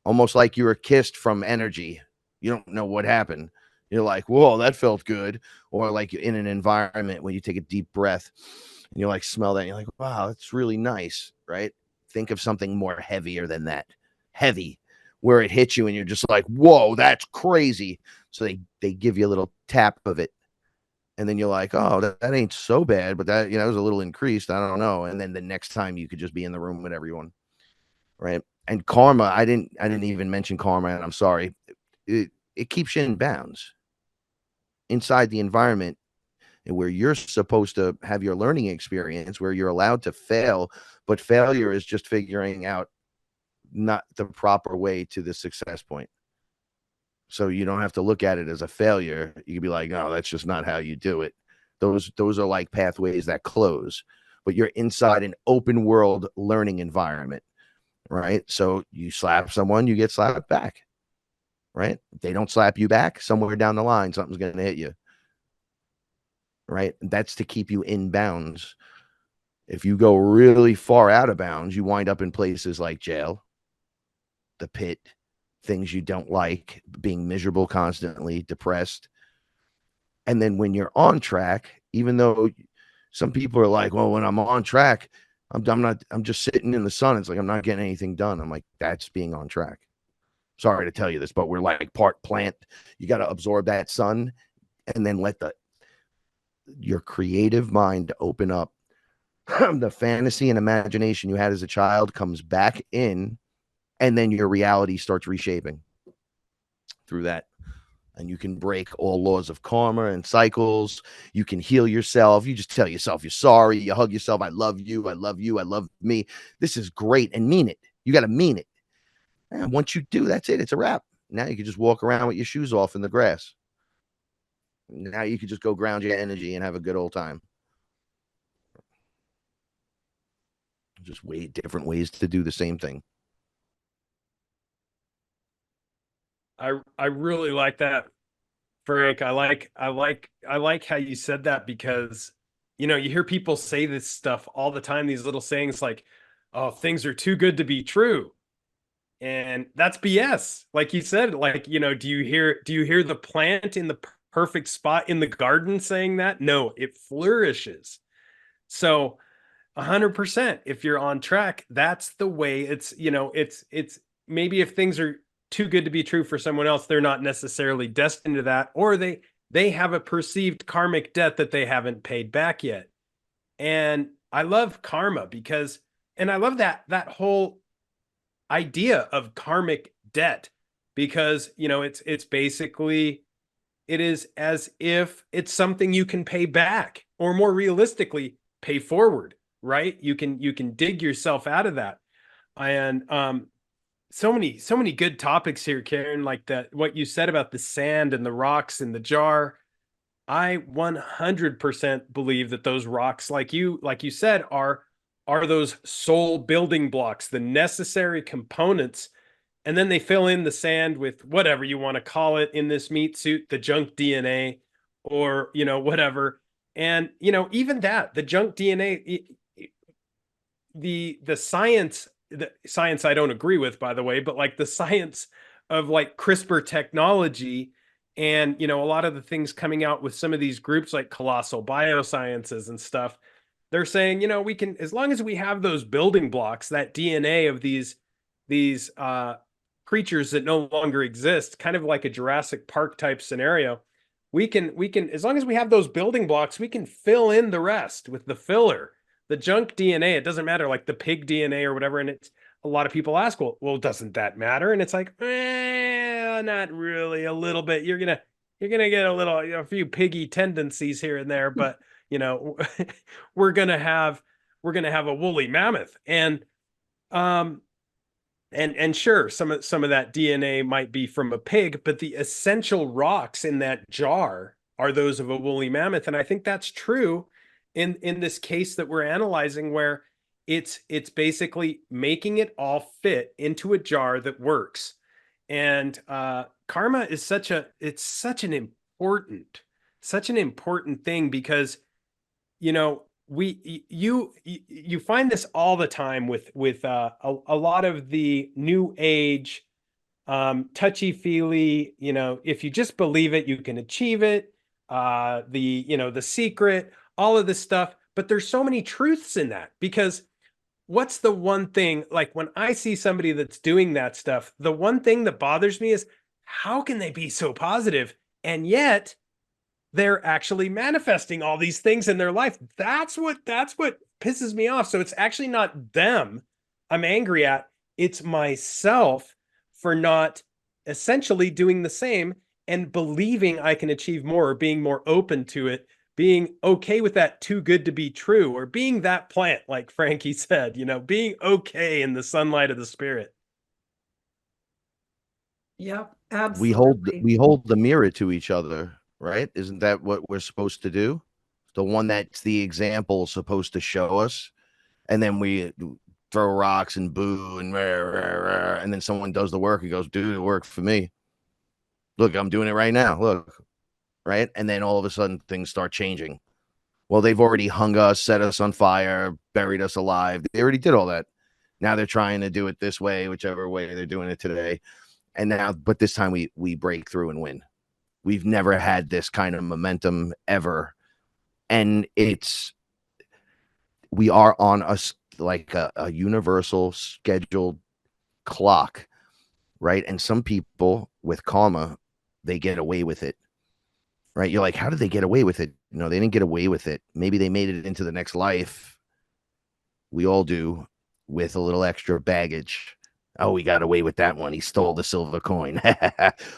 Almost like you were kissed from energy. You don't know what happened. You're like, whoa, that felt good. Or like in an environment when you take a deep breath and you like smell that and you're like, wow, that's really nice, right? Think of something more heavier than that. Heavy, where it hits you and you're just like, whoa, that's crazy. So they give you a little tap of it. And then you're like, oh, that ain't so bad, but that, was a little increased. I don't know. And then the next time you could just be in the room with everyone. Right. And karma, I didn't even mention karma, and I'm sorry. It keeps you in bounds inside the environment where you're supposed to have your learning experience, where you're allowed to fail, but failure is just figuring out not the proper way to the success point. So you don't have to look at it as a failure. You can be like, no, that's just not how you do it. Those are like pathways that close, but you're inside an open world learning environment, right? So you slap someone, you get slapped back, right? They don't slap you back, somewhere down the line, something's going to hit you, right? That's to keep you in bounds. If you go really far out of bounds, you wind up in places like jail, the pit, things you don't like, being miserable constantly, depressed. And then when you're on track, even though some people are like, well, when I'm on track, I'm just sitting in the sun. It's like, I'm not getting anything done. I'm like, that's being on track. Sorry to tell you this, but we're like part plant. You got to absorb that sun and then let your creative mind open up. The fantasy and imagination you had as a child comes back in, and then your reality starts reshaping through that. And you can break all laws of karma and cycles. You can heal yourself. You just tell yourself you're sorry. You hug yourself. I love you. I love you. I love me. This is great. And mean it. You got to mean it. And once you do, that's it. It's a wrap. Now you can just walk around with your shoes off in the grass. Now you can just go ground your energy and have a good old time. Just different ways to do the same thing. I really like that, Frank. I like how you said that, because you hear people say this stuff all the time, these little sayings like, oh, things are too good to be true. And that's BS. Like you said, like, do you hear the plant in the perfect spot in the garden saying that? No, it flourishes. So 100%, if you're on track, that's the way. It's maybe if things are too good to be true for someone else, they're not necessarily destined to that, or they have a perceived karmic debt that they haven't paid back yet. And I love karma and I love that whole idea of karmic debt, because it's basically, it is as if it's something you can pay back, or more realistically, pay forward, right? You can dig yourself out of that. And so many good topics here, Karen, like that, what you said about the sand and the rocks in the jar. I 100% believe that those rocks, like you said, are those soul building blocks, the necessary components. And then they fill in the sand with whatever you want to call it in this meat suit, the junk DNA, or whatever. And even that, the junk DNA, the science I don't agree with, by the way, but like the science of like CRISPR technology, and a lot of the things coming out with some of these groups like Colossal Biosciences and stuff, they're saying, we can, as long as we have those building blocks, that DNA of these creatures that no longer exist, kind of like a Jurassic Park type scenario, we can, as long as we have those building blocks, we can fill in the rest with the filler, the junk DNA. It doesn't matter, like the pig DNA or whatever. And it's, a lot of people ask, well, doesn't that matter? And it's like, not really. A little bit. You're gonna get a few piggy tendencies here and there, but you know, we're gonna have a woolly mammoth. And sure, some of that DNA might be from a pig, but the essential rocks in that jar are those of a woolly mammoth. And I think that's true in this case that we're analyzing, where it's basically making it all fit into a jar that works. And karma is such an important thing, because you know, you find this all the time with a lot of the new age touchy feely, if you just believe it you can achieve it, the secret, all of this stuff. But there's so many truths in that, because what's the one thing, like when I see somebody that's doing that stuff, the one thing that bothers me is, how can they be so positive and yet they're actually manifesting all these things in their life? That's what pisses me off. So it's actually not them I'm angry at. It's myself for not essentially doing the same and believing I can achieve more, or being more open to it, being okay with that too good to be true, or being that plant, like Frankie said, being okay in the sunlight of the spirit. Yep, We hold absolutely. the mirror to each other, right? Isn't that what we're supposed to do? The one that's the example is supposed to show us, and then we throw rocks and boo and rah, rah, rah, and then someone does the work and goes, "Dude, it worked for me. Look, I'm doing it right now. Look." Right? And then all of a sudden things start changing. Well, they've already hung us, set us on fire, buried us alive. They already did all that. Now they're trying to do it this way, whichever way they're doing it today. And now, but this time we break through and win. We've never had this kind of momentum ever. And we are on a universal scheduled clock, right? And some people with karma, they get away with it, right? You're like, how did they get away with it? No, they didn't get away with it. Maybe they made it into the next life. We all do, with a little extra baggage. Oh, we got away with that one. He stole the silver coin.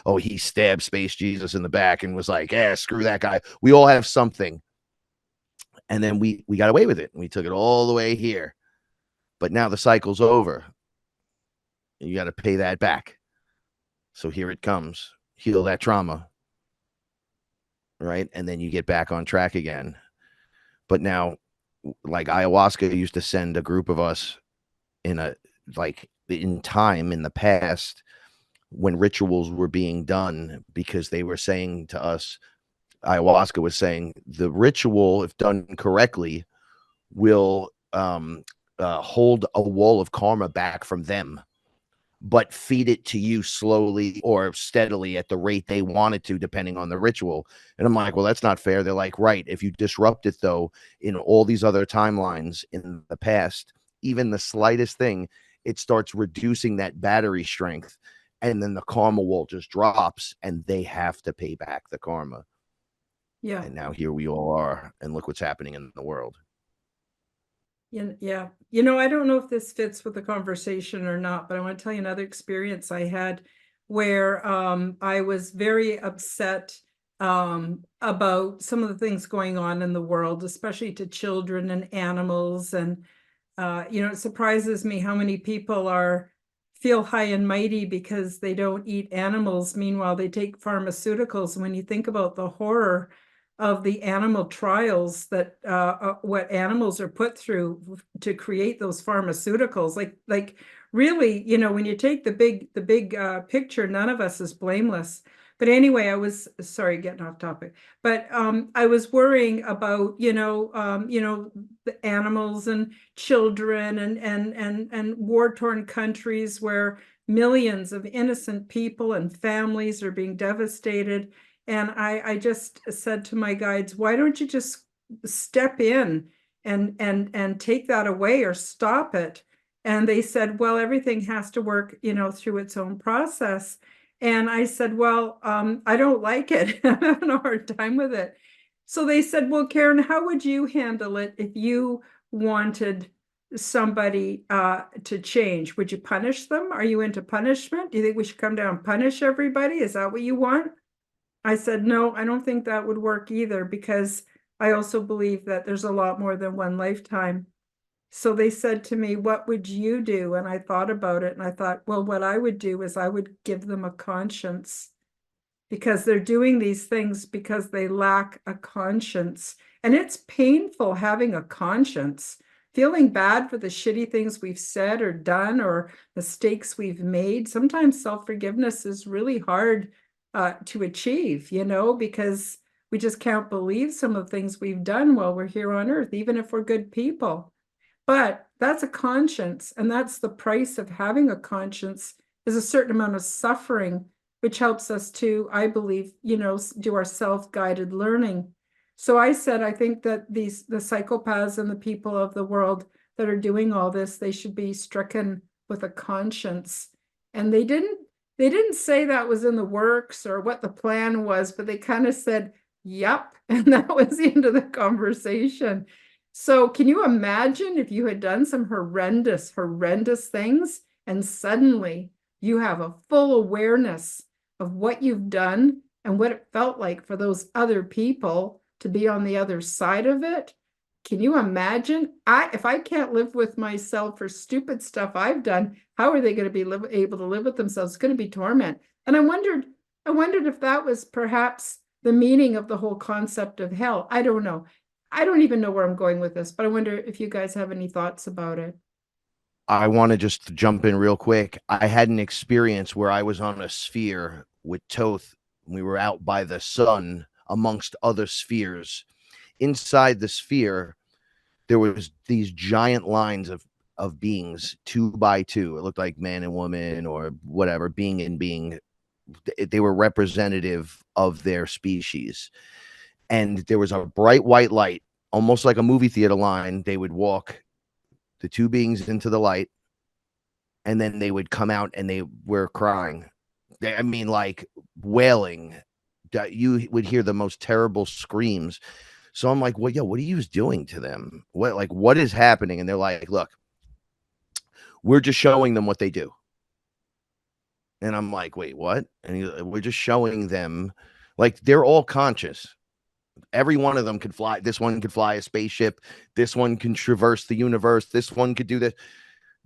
Oh, he stabbed Space Jesus in the back and was like, "Yeah, screw that guy." We all have something. And then we got away with it. We took it all the way here. But now the cycle's over. You got to pay that back. So here it comes. Heal that trauma. Right? And then you get back on track again. But now, like ayahuasca used to send a group of us in time in the past, when rituals were being done, because they were saying to us, ayahuasca was saying, the ritual, if done correctly, will hold a wall of karma back from them, but feed it to you slowly or steadily at the rate they wanted to, depending on the ritual. And I'm like, well, that's not fair. They're like, right. If you disrupt it, though, in all these other timelines in the past, even the slightest thing, it starts reducing that battery strength. And then the karma wall just drops and they have to pay back the karma. Yeah. And now here we all are. And look what's happening in the world. Yeah. I don't know if this fits with the conversation or not, but I want to tell you another experience I had where I was very upset about some of the things going on in the world, especially to children and animals. And it surprises me how many people feel high and mighty because they don't eat animals. Meanwhile, they take pharmaceuticals. When you think about the horror of the animal trials that what animals are put through to create those pharmaceuticals, like really, when you take the big picture, none of us is blameless. But anyway, I was sorry, getting off topic, but I was worrying about the animals and children and war-torn countries where millions of innocent people and families are being devastated. And I just said to my guides, why don't you just step in and take that away or stop it? And they said, well, everything has to work, through its own process. And I said, well, I don't like it. I'm having a hard time with it. So they said, well, Karen, how would you handle it if you wanted somebody to change? Would you punish them? Are you into punishment? Do you think we should come down and punish everybody? Is that what you want? I said, no, I don't think that would work either, because I also believe that there's a lot more than one lifetime. So they said to me, what would you do? And I thought about it and I thought, well, what I would do is I would give them a conscience, because they're doing these things because they lack a conscience. And it's painful having a conscience, feeling bad for the shitty things we've said or done or mistakes we've made. Sometimes self-forgiveness is really hard to achieve, because we just can't believe some of the things we've done while we're here on earth, even if we're good people. But that's a conscience, and that's the price of having a conscience, is a certain amount of suffering, which helps us to, I believe, do our self-guided learning. So I said, I think that the psychopaths and the people of the world that are doing all this, they should be stricken with a conscience. And they didn't say that was in the works or what the plan was, but they kind of said, yep. And that was the end of the conversation. So can you imagine if you had done some horrendous, horrendous things and suddenly you have a full awareness of what you've done and what it felt like for those other people to be on the other side of it? Can you imagine? If I can't live with myself for stupid stuff I've done, how are they going to be able to live with themselves? It's going to be torment. And I wondered if that was perhaps the meaning of the whole concept of hell. I don't know. I don't even know where I'm going with this, but I wonder if you guys have any thoughts about it. I want to just jump in real quick. I had an experience where I was on a sphere with Toth. We were out by the sun amongst other spheres. Inside the sphere, there was these giant lines of beings, 2 by 2. It looked like man and woman or whatever, being and being. They were representative of their species. And there was a bright white light, almost like a movie theater line. They would walk the 2 beings into the light, and then they would come out and they were crying. I mean, like wailing. You would hear the most terrible screams. So I'm like, well, yo, what are you doing to them? What is happening? And they're like, look, we're just showing them what they do. And I'm like, wait, what? And we're just showing them, like, they're all conscious. Every one of them could fly. This one could fly a spaceship. This one can traverse the universe. This one could do this.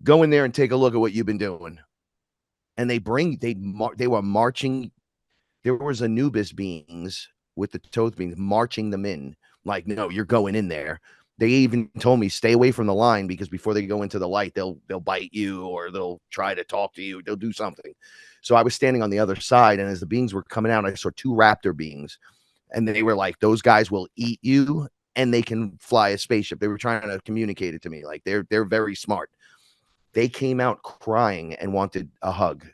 Go in there and take a look at what you've been doing. And they were marching. There was Anubis beings with the Toth beings marching them in. Like, no, you're going in there. They even told me stay away from the line, because before they go into the light, they'll bite you or they'll try to talk to you. They'll do something. So I was standing on the other side, and as the beings were coming out, I saw 2 raptor beings, and they were like, those guys will eat you and they can fly a spaceship. They were trying to communicate it to me. Like, they're very smart. They came out crying and wanted a hug.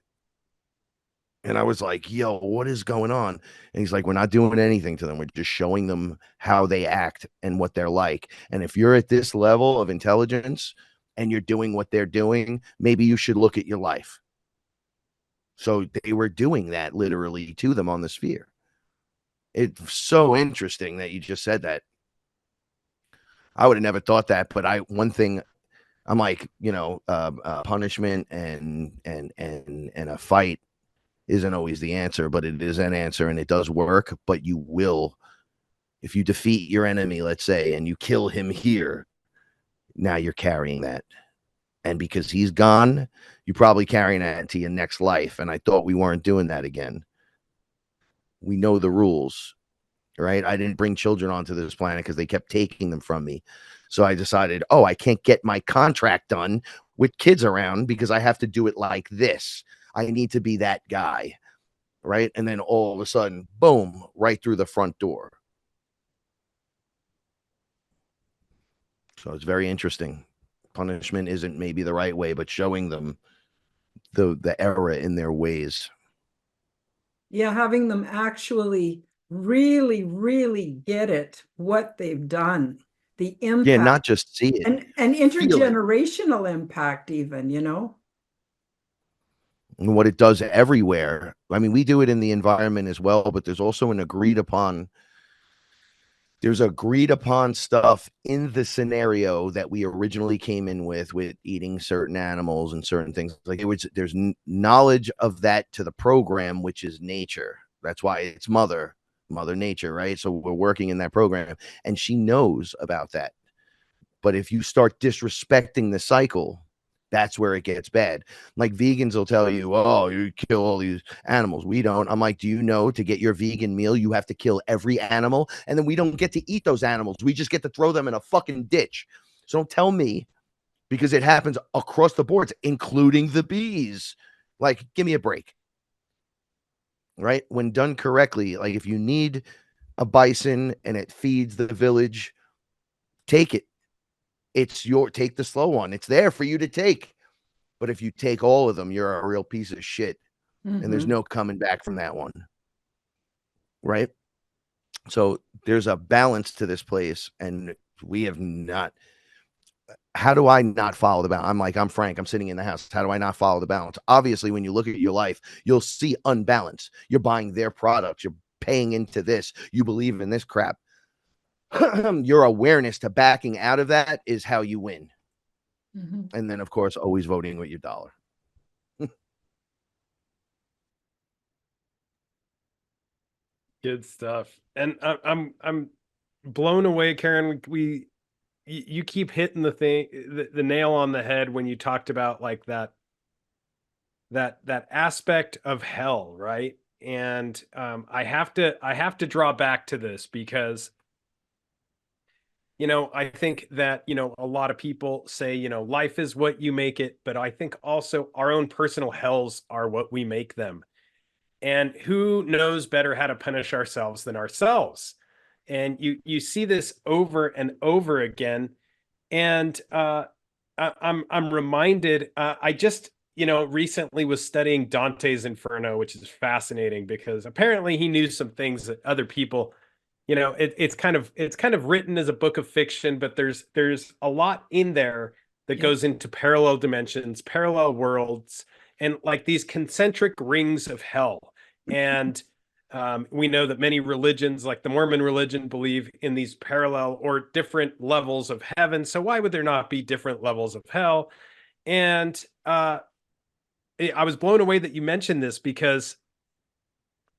And I was like, yo, what is going on? And he's like, we're not doing anything to them. We're just showing them how they act and what they're like. And if you're at this level of intelligence and you're doing what they're doing, maybe you should look at your life. So they were doing that literally to them on the sphere. It's so interesting that you just said that. I would have never thought that. But one thing I'm like, punishment and a fight isn't always the answer, but it is an answer and it does work. But you will, if you defeat your enemy, let's say, and you kill him here, now you're carrying that. And because he's gone, you're probably carrying that into your next life. And I thought we weren't doing that again. We know the rules, right? I didn't bring children onto this planet because they kept taking them from me. So I decided, I can't get my contract done with kids around because I have to do it like this. I need to be that guy, right? And then all of a sudden, boom, right through the front door. So it's very interesting. Punishment isn't maybe the right way, but showing them the error in their ways. Yeah, having them actually really, really get it, what they've done, the impact. Yeah, not just see it. And feel it. intergenerational impact even, And what it does everywhere. I mean, we do it in the environment as well, but there's also there's agreed upon stuff in the scenario that we originally came in with eating certain animals and certain things. Like there's knowledge of that to the program, which is nature. That's why it's mother. Mother Nature, right? So we're working in that program, and she knows about that. But if you start disrespecting the cycle, that's where it gets bad. Like vegans will tell you, oh, you kill all these animals. We don't. I'm like, do you know to get your vegan meal, you have to kill every animal? And then we don't get to eat those animals. We just get to throw them in a fucking ditch. So don't tell me, because it happens across the boards, including the bees. Like, give me a break. Right? When done correctly, like if you need a bison and it feeds the village, take it. Take the slow one. It's there for you to take. But if you take all of them, you're a real piece of shit. And there's no coming back from that one. Right? So there's a balance to this place, and we have not. How do I not follow the balance? I'm Frank. I'm sitting in the house. How do I not follow the balance? Obviously, when you look at your life, you'll see unbalance. You're buying their products. You're paying into this. You believe in this crap. Your awareness to backing out of that is how you win. And then, of course, always voting with your dollar. Good stuff. And I'm blown away, Karen. You keep hitting the nail on the head when you talked about like that aspect of hell, right? And I have to draw back to this because I think that a lot of people say life is what you make it, but I think also our own personal hells are what we make them. And who knows better how to punish ourselves than ourselves? And you see this over and over again. And I'm reminded. I just recently was studying Dante's Inferno, which is fascinating because apparently he knew some things that other people. It's kind of written as a book of fiction, but there's a lot in there that goes into parallel dimensions, parallel worlds, and like these concentric rings of hell. And we know that many religions, like the Mormon religion, believe in these parallel or different levels of heaven. So why would there not be different levels of hell? And I was blown away that you mentioned this because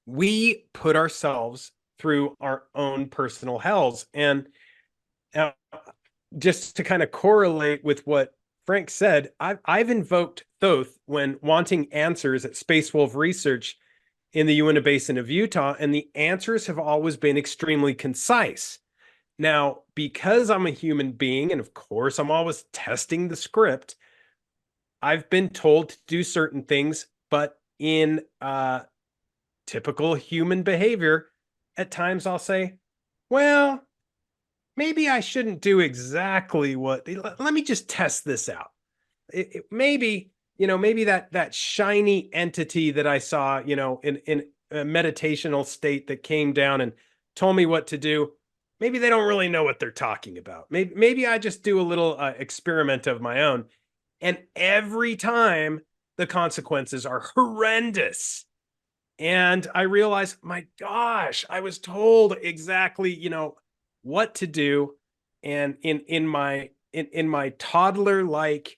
we put ourselves through our own personal hells. And uh, just to kind of correlate with what Frank said, I've invoked Thoth when wanting answers at Space Wolf Research in the Uinta Basin of Utah, and the answers have always been extremely concise. Now, because I'm a human being, and of course I'm always testing the script, I've been told to do certain things, but in typical human behavior, at times I'll say, well, maybe I shouldn't do exactly what, let me just test this out. Maybe that shiny entity that I saw, in a meditational state that came down and told me what to do. Maybe they don't really know what they're talking about. Maybe I just do a little experiment of my own. And every time the consequences are horrendous. And I realized, my gosh, I was told exactly, what to do. And in my toddler-like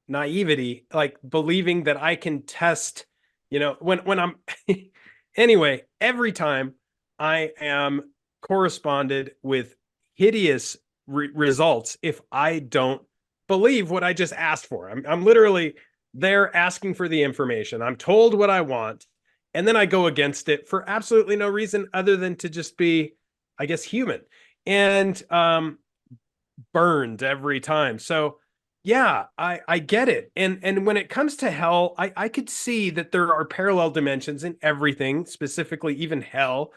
naivety, like believing that I can test, when I'm anyway, every time I am corresponded with hideous results if I don't believe what I just asked for. I'm literally there asking for the information. I'm told what I want, and then I go against it for absolutely no reason other than to just be, I guess, human, and burned every time. So yeah, I get it. And when it comes to hell, I could see that there are parallel dimensions in everything, specifically even hell.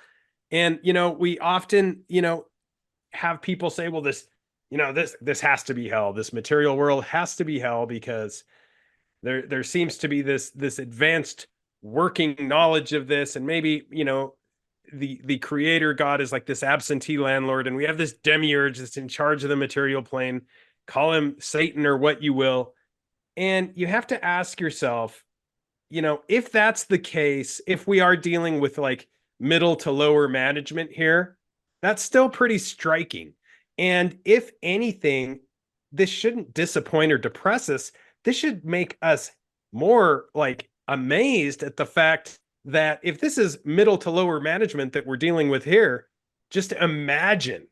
And we often, have people say, well, this has to be hell. This material world has to be hell because there seems to be this advanced working knowledge of this, and maybe the creator God is like this absentee landlord, and we have this demiurge that's in charge of the material plane. Call him Satan or what you will. And you have to ask yourself, if that's the case, if we are dealing with like middle to lower management here, that's still pretty striking. And if anything, this shouldn't disappoint or depress us. This should make us more like amazed at the fact that if this is middle to lower management that we're dealing with here, just imagine,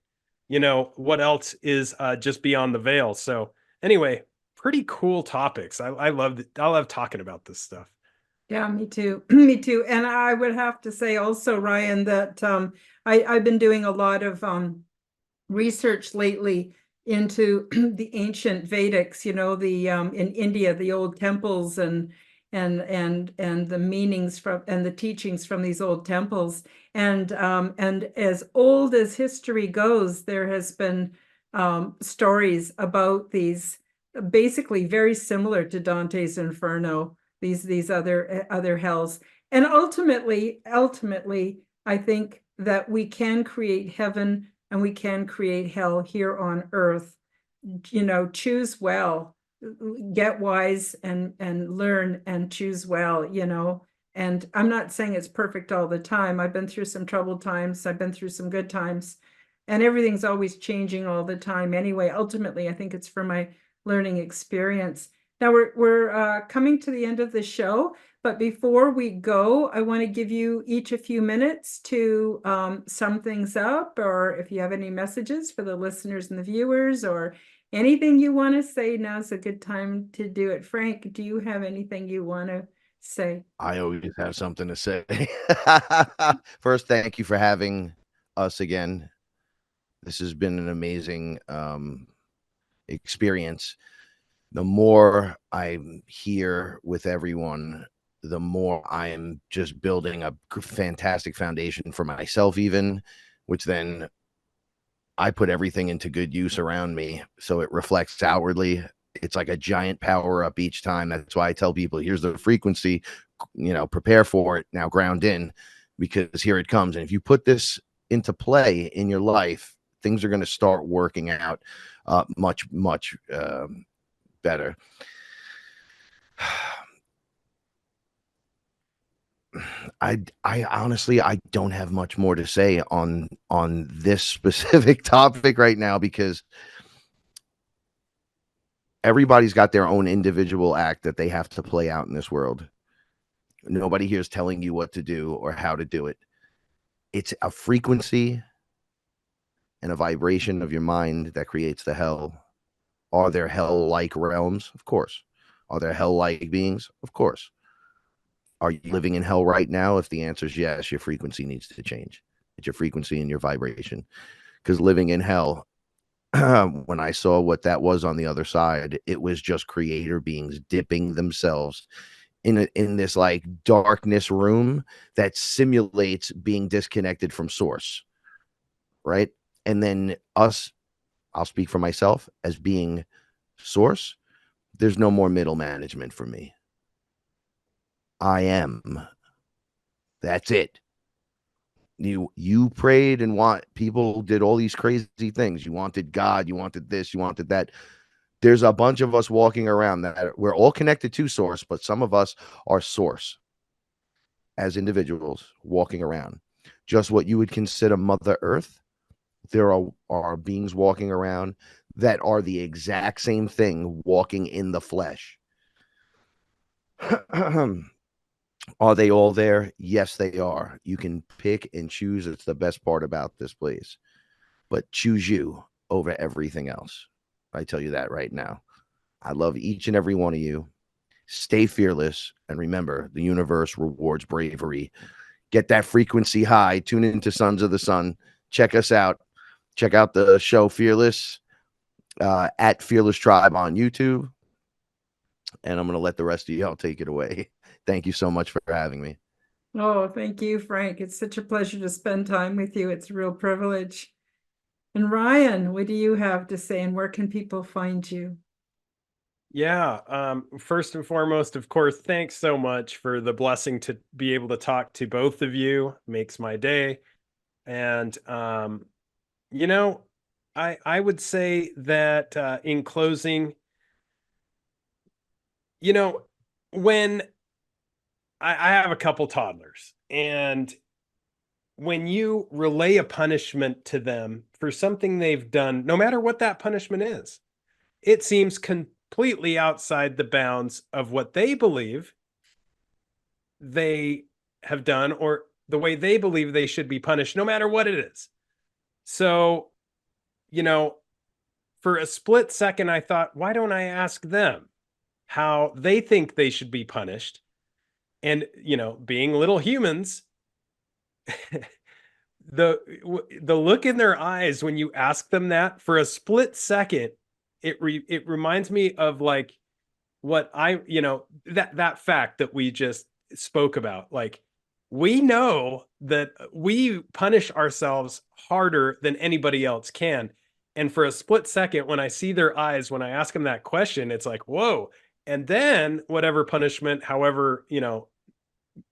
what else is just beyond the veil. So anyway, pretty cool topics. I love talking about this stuff. Yeah, me too. Me too. And I would have to say also, Ryan, that I've been doing a lot of research lately into the ancient Vedics, the in India, the old temples and the meanings from and the teachings from these old temples. And as old as history goes, there has been stories about these basically very similar to Dante's Inferno, these other hells. And ultimately, I think that we can create heaven and we can create hell here on earth. Choose well, get wise and learn and choose well. And I'm not saying it's perfect all the time. I've been through some troubled times, I've been through some good times, and everything's always changing all the time anyway. Ultimately, I think it's for my learning experience. Now we're coming to the end of the show, but before we go, I want to give you each a few minutes to sum things up, or if you have any messages for the listeners and the viewers, or anything you want to say, now's a good time to do it. Frank, do you have anything you want to say? I always have something to say. First, thank you for having us again. This has been an amazing experience. The more I'm here with everyone, the more I am just building a fantastic foundation for myself, even, which then I put everything into good use around me. So it reflects outwardly. It's like a giant power up each time. That's why I tell people, here's the frequency, prepare for it. Now ground in, because here it comes. And if you put this into play in your life, things are going to start working out much, much better. I honestly, I don't have much more to say on this specific topic right now, because everybody's got their own individual act that they have to play out in this world. Nobody here is telling you what to do or how to do it. It's a frequency and a vibration of your mind that creates the hell. Are there hell-like realms? Of course. Are there hell-like beings? Of course. Are you living in hell right now? If the answer is yes, your frequency needs to change. It's your frequency and your vibration. Because living in hell, when I saw what that was on the other side, it was just creator beings dipping themselves in this like darkness room that simulates being disconnected from source, right? And then us, I'll speak for myself, as being source, there's no more middle management for me. I am. That's it. You prayed and people did all these crazy things. You wanted God, you wanted this, you wanted that. There's a bunch of us walking around that we're all connected to source, but some of us are source as individuals walking around. Just what you would consider Mother Earth, there are beings walking around that are the exact same thing walking in the flesh. Are they all there? Yes, they are. You can pick and choose. It's the best part about this place. But choose you over everything else. I tell you that right now. I love each and every one of you. Stay fearless. And remember, the universe rewards bravery. Get that frequency high. Tune into Sons of the Sun. Check us out. Check out the show Fearless at Fearless Tribe on YouTube. And I'm going to let the rest of y'all take it away. Thank you so much for having me. Oh, thank you, Frank. It's such a pleasure to spend time with you. It's a real privilege. And Ryan, what do you have to say, and where can people find you? Yeah, first and foremost, of course, thanks so much for the blessing to be able to talk to both of you. Makes my day. And I would say that in closing, when I have a couple toddlers, and when you relay a punishment to them for something they've done, no matter what that punishment is, it seems completely outside the bounds of what they believe they have done or the way they believe they should be punished, no matter what it is. So, you know, for a split second, I thought, why don't I ask them how they think they should be punished? And, you know, being little humans, the look in their eyes when you ask them that for a split second, it reminds me of like what that fact that we just spoke about. Like, we know that we punish ourselves harder than anybody else can. And for a split second, when I see their eyes, when I ask them that question, it's like, whoa. And then whatever punishment, however,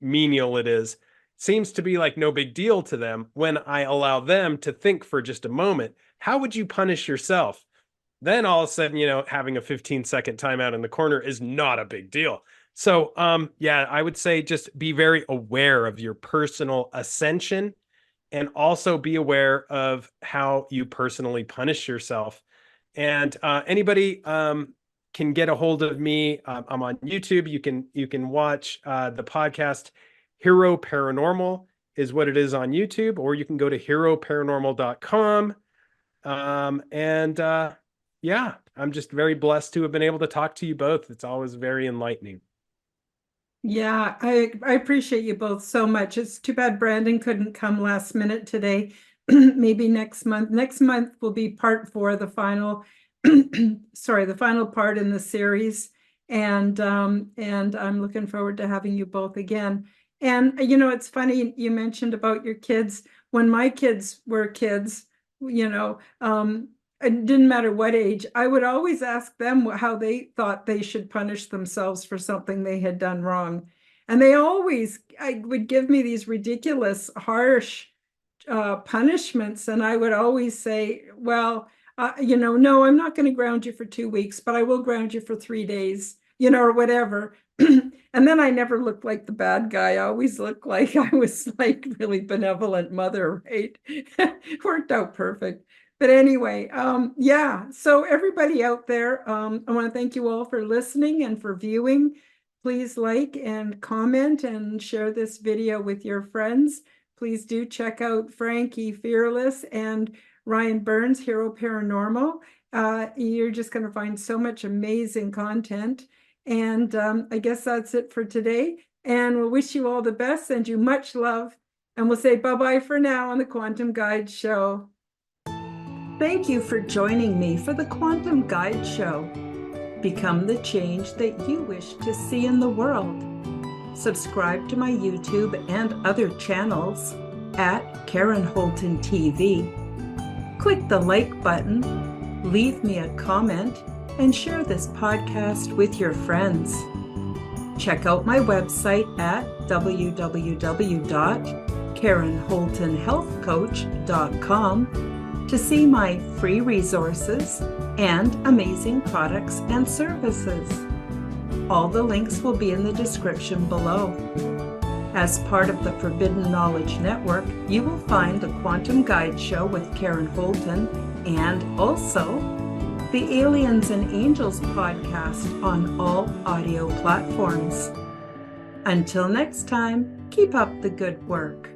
menial it is, seems to be like no big deal to them when I allow them to think for just a moment. How would you punish yourself? Then all of a sudden, having a 15-second timeout in the corner is not a big deal. So, yeah, I would say just be very aware of your personal ascension and also be aware of how you personally punish yourself. And anybody can get a hold of me. I'm on YouTube. You can watch the podcast Hero Paranormal is what it is on YouTube, or you can go to heroparanormal.com. Yeah, I'm just very blessed to have been able to talk to you both. It's always very enlightening. Yeah, I appreciate you both so much. It's too bad Brandon couldn't come last minute today. Maybe next month. Next month will be part 4, the final, the final part in the series. And I'm looking forward to having you both again. And it's funny you mentioned about your kids. When my kids were kids, it didn't matter what age, I would always ask them how they thought they should punish themselves for something they had done wrong. And they always would give me these ridiculous, harsh punishments. And I would always say, well, no, I'm not going to ground you for 2 weeks, but I will ground you for 3 days, or whatever. And then I never looked like the bad guy. I always looked like I was like really benevolent mother, right? Worked out perfect. But anyway, yeah, so everybody out there, I want to thank you all for listening and for viewing. Please like and comment and share this video with your friends. Please do check out Frankie Fearless and Ryan Burns, Hero Paranormal. You're just going to find so much amazing content. And I guess that's it for today. And we'll wish you all the best, send you much love. And we'll say bye-bye for now on the Quantum Guide Show. Thank you for joining me for the Quantum Guide Show. Become the change that you wish to see in the world. Subscribe to my YouTube and other channels at Karen Holton TV. Click the like button, leave me a comment, and share this podcast with your friends. Check out my website at www.KarenHoltonHealthCoach.com to see my free resources and amazing products and services. All the links will be in the description below. As part of the Forbidden Knowledge Network, you will find the Quantum Guide Show with Karen Holton and also the Aliens and Angels podcast on all audio platforms. Until next time, keep up the good work.